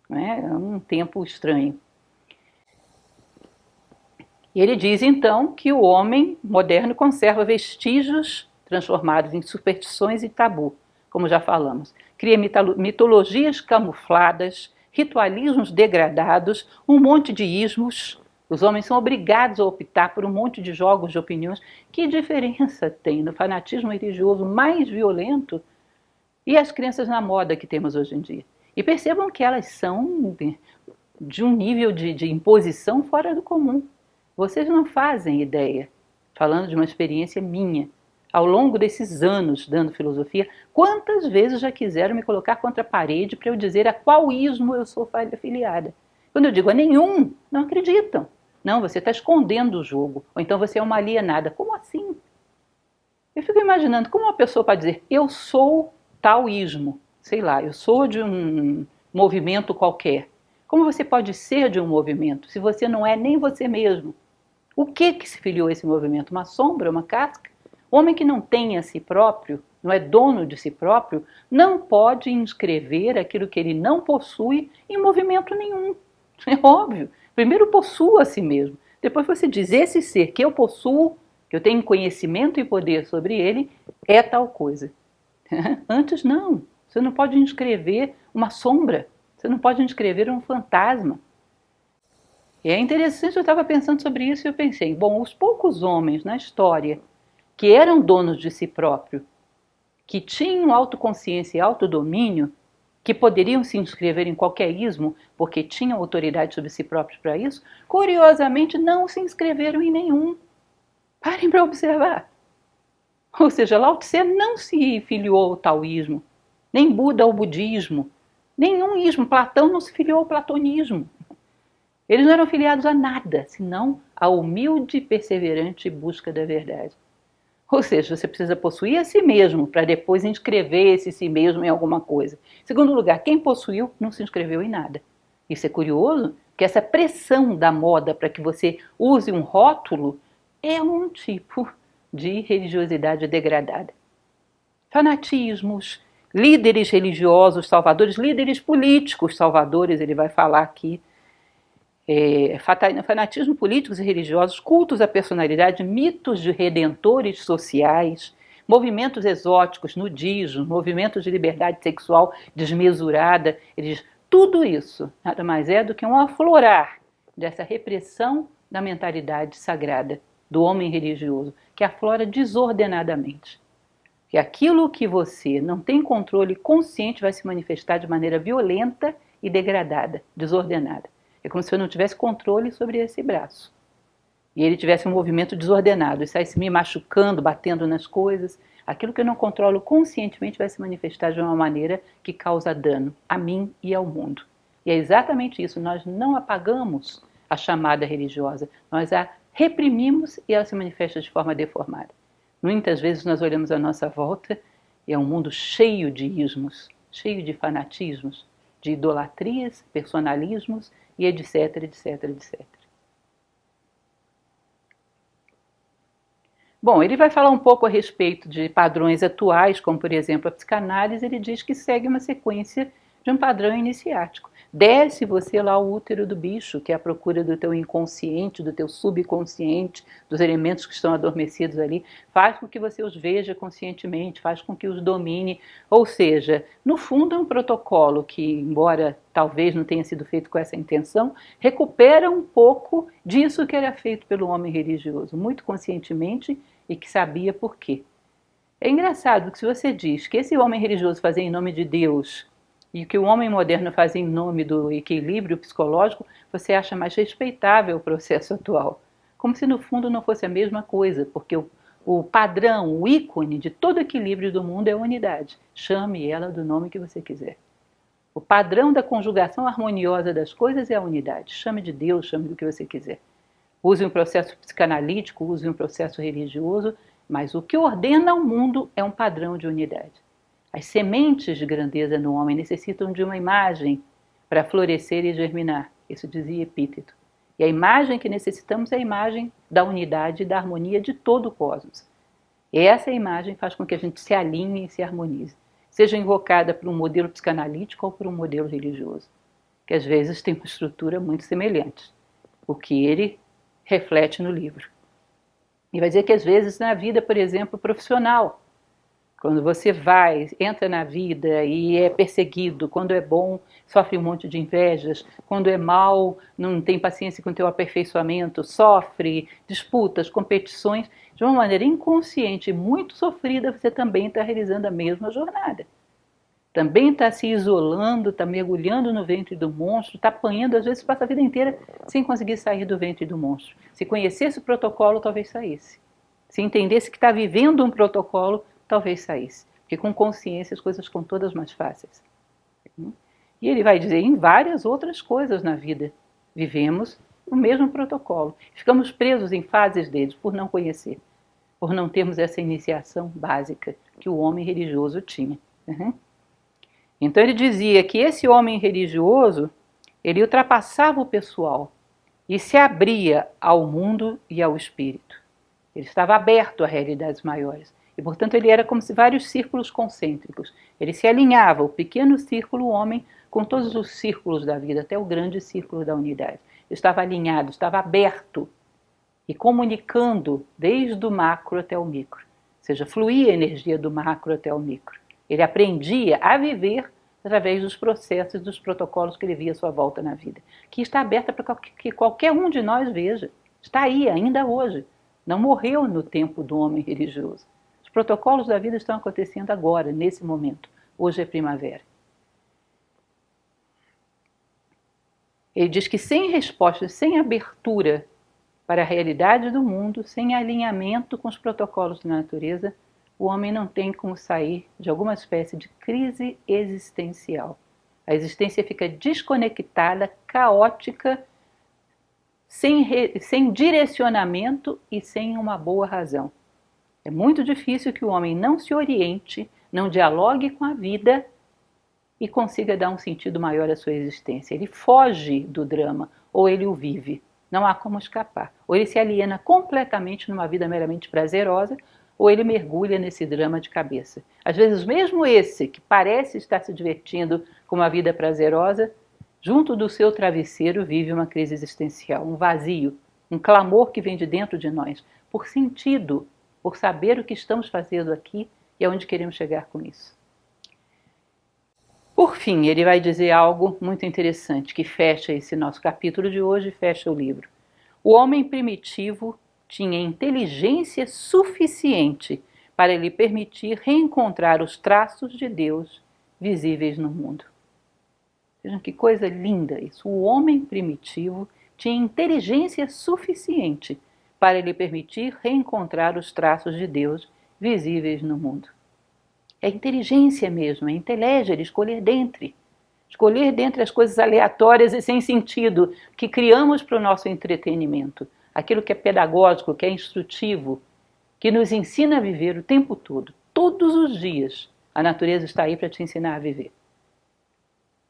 Não é? É um tempo estranho. E ele diz então que o homem moderno conserva vestígios transformados em superstições e tabu, como já falamos. Cria mitologias camufladas, ritualismos degradados, um monte de ismos. Os homens são obrigados a optar por um monte de jogos de opiniões. Que diferença tem no fanatismo religioso mais violento e as crenças na moda que temos hoje em dia? E percebam que elas são de um nível de imposição fora do comum. Vocês não fazem ideia, falando de uma experiência minha, ao longo desses anos dando filosofia, quantas vezes já quiseram me colocar contra a parede para eu dizer a qual ismo eu sou afiliada. Quando eu digo a nenhum, não acreditam. Não, você está escondendo o jogo, ou então você é uma alienada. Como assim? Eu fico imaginando como uma pessoa pode dizer, eu sou tal ismo, sei lá, eu sou de um movimento qualquer. Como você pode ser de um movimento se você não é nem você mesmo? O que se filiou a esse movimento? Uma sombra, uma casca? O homem que não tem a si próprio, não é dono de si próprio, não pode inscrever aquilo que ele não possui em movimento nenhum. É óbvio. Primeiro possua a si mesmo. Depois você diz, esse ser que eu possuo, que eu tenho conhecimento e poder sobre ele, é tal coisa. Antes não. Você não pode inscrever uma sombra. Você não pode inscrever um fantasma. E é interessante, eu estava pensando sobre isso e eu pensei, bom, os poucos homens na história que eram donos de si próprio, que tinham autoconsciência e autodomínio, que poderiam se inscrever em qualquer ismo, porque tinham autoridade sobre si próprios para isso, curiosamente não se inscreveram em nenhum. Parem para observar. Ou seja, Lao Tse não se filiou ao taoísmo, nem Buda ao budismo, nenhum ismo. Platão não se filiou ao platonismo. Eles não eram filiados a nada, senão a humilde e perseverante busca da verdade. Ou seja, você precisa possuir a si mesmo para depois inscrever esse si mesmo em alguma coisa. Em segundo lugar, quem possuiu não se inscreveu em nada. Isso é curioso, porque essa pressão da moda para que você use um rótulo é um tipo de religiosidade degradada. Fanatismos, líderes religiosos salvadores, líderes políticos salvadores, ele vai falar aqui. Fanatismo políticos e religiosos, cultos à personalidade, mitos de redentores sociais, movimentos exóticos, nudismo, movimentos de liberdade sexual desmesurada, tudo isso nada mais é do que um aflorar dessa repressão da mentalidade sagrada do homem religioso, que aflora desordenadamente. Que aquilo que você não tem controle consciente vai se manifestar de maneira violenta e degradada, desordenada. É como se eu não tivesse controle sobre esse braço. E ele tivesse um movimento desordenado, e saísse me machucando, batendo nas coisas. Aquilo que eu não controlo conscientemente vai se manifestar de uma maneira que causa dano a mim e ao mundo. E é exatamente isso, nós não apagamos a chamada religiosa, nós a reprimimos e ela se manifesta de forma deformada. Muitas vezes nós olhamos à nossa volta e é um mundo cheio de ismos, cheio de fanatismos, de idolatrias, personalismos, e etc, etc, etc. Bom, ele vai falar um pouco a respeito de padrões atuais, como por exemplo a psicanálise. Ele diz que segue uma sequência de um padrão iniciático. Desce você lá o útero do bicho, que é a procura do teu inconsciente, do teu subconsciente, dos elementos que estão adormecidos ali, faz com que você os veja conscientemente, faz com que os domine, ou seja, no fundo é um protocolo que, embora talvez não tenha sido feito com essa intenção, recupera um pouco disso que era feito pelo homem religioso, muito conscientemente e que sabia por quê. É engraçado que se você diz que esse homem religioso fazia em nome de Deus e que o homem moderno faz em nome do equilíbrio psicológico, você acha mais respeitável o processo atual. Como se no fundo não fosse a mesma coisa, porque o padrão, o ícone de todo equilíbrio do mundo é a unidade. Chame ela do nome que você quiser. O padrão da conjugação harmoniosa das coisas é a unidade. Chame de Deus, chame do que você quiser. Use um processo psicanalítico, use um processo religioso, mas o que ordena o mundo é um padrão de unidade. As sementes de grandeza no homem necessitam de uma imagem para florescer e germinar. Isso dizia Epíteto. E a imagem que necessitamos é a imagem da unidade e da harmonia de todo o cosmos. E essa imagem faz com que a gente se alinhe e se harmonize, seja invocada por um modelo psicanalítico ou por um modelo religioso, que às vezes tem uma estrutura muito semelhante, o que ele reflete no livro. E vai dizer que às vezes na vida, por exemplo, profissional, Quando você entra na vida e é perseguido, quando é bom, sofre um monte de invejas, quando é mal, não tem paciência com o teu aperfeiçoamento, sofre disputas, competições, de uma maneira inconsciente e muito sofrida, você também está realizando a mesma jornada. Também está se isolando, está mergulhando no ventre do monstro, está apanhando, às vezes passa a vida inteira sem conseguir sair do ventre do monstro. Se conhecesse o protocolo, talvez saísse. Se entendesse que está vivendo um protocolo, talvez saísse. Porque com consciência as coisas ficam todas mais fáceis. E ele vai dizer em várias outras coisas na vida. Vivemos o mesmo protocolo. Ficamos presos em fases deles por não conhecer, por não termos essa iniciação básica que o homem religioso tinha. Então ele dizia que esse homem religioso, ele ultrapassava o pessoal e se abria ao mundo e ao espírito. Ele estava aberto a realidades maiores. E, portanto, ele era como se vários círculos concêntricos. Ele se alinhava, o pequeno círculo, o homem, com todos os círculos da vida, até o grande círculo da unidade. Ele estava alinhado, estava aberto e comunicando desde o macro até o micro. Ou seja, fluía a energia do macro até o micro. Ele aprendia a viver através dos processos e dos protocolos que ele via à sua volta na vida. Que está aberta para que qualquer um de nós veja. Está aí, ainda hoje. Não morreu no tempo do homem religioso. Os protocolos da vida estão acontecendo agora, nesse momento. Hoje é primavera. Ele diz que sem respostas, sem abertura para a realidade do mundo, sem alinhamento com os protocolos da natureza, o homem não tem como sair de alguma espécie de crise existencial. A existência fica desconectada, caótica, sem direcionamento e sem uma boa razão. É muito difícil que o homem não se oriente, não dialogue com a vida e consiga dar um sentido maior à sua existência. Ele foge do drama ou ele o vive. Não há como escapar. Ou ele se aliena completamente numa vida meramente prazerosa ou ele mergulha nesse drama de cabeça. Às vezes mesmo esse que parece estar se divertindo com uma vida prazerosa, junto do seu travesseiro vive uma crise existencial, um vazio, um clamor que vem de dentro de nós, por sentido, por saber o que estamos fazendo aqui e aonde queremos chegar com isso. Por fim, ele vai dizer algo muito interessante que fecha esse nosso capítulo de hoje e fecha o livro. O homem primitivo tinha inteligência suficiente para lhe permitir reencontrar os traços de Deus visíveis no mundo. Vejam que coisa linda isso. O homem primitivo tinha inteligência suficiente para lhe permitir reencontrar os traços de Deus visíveis no mundo. É inteligência mesmo, é inteligência, escolher dentre as coisas aleatórias e sem sentido que criamos para o nosso entretenimento, aquilo que é pedagógico, que é instrutivo, que nos ensina a viver o tempo todo, todos os dias. A natureza está aí para te ensinar a viver.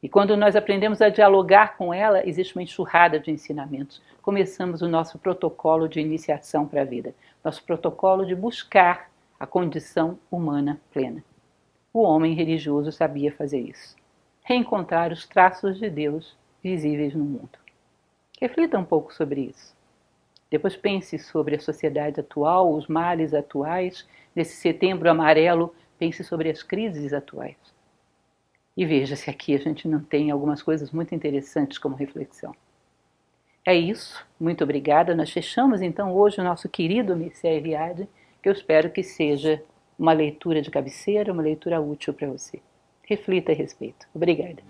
E quando nós aprendemos a dialogar com ela, existe uma enxurrada de ensinamentos. Começamos o nosso protocolo de iniciação para a vida, nosso protocolo de buscar a condição humana plena. O homem religioso sabia fazer isso. Reencontrar os traços de Deus visíveis no mundo. Reflita um pouco sobre isso. Depois pense sobre a sociedade atual, os males atuais. Nesse setembro amarelo, pense sobre as crises atuais. E veja se aqui a gente não tem algumas coisas muito interessantes como reflexão. É isso. Muito obrigada. Nós fechamos então hoje o nosso querido Mircea Eliade, que eu espero que seja uma leitura de cabeceira, uma leitura útil para você. Reflita a respeito. Obrigada.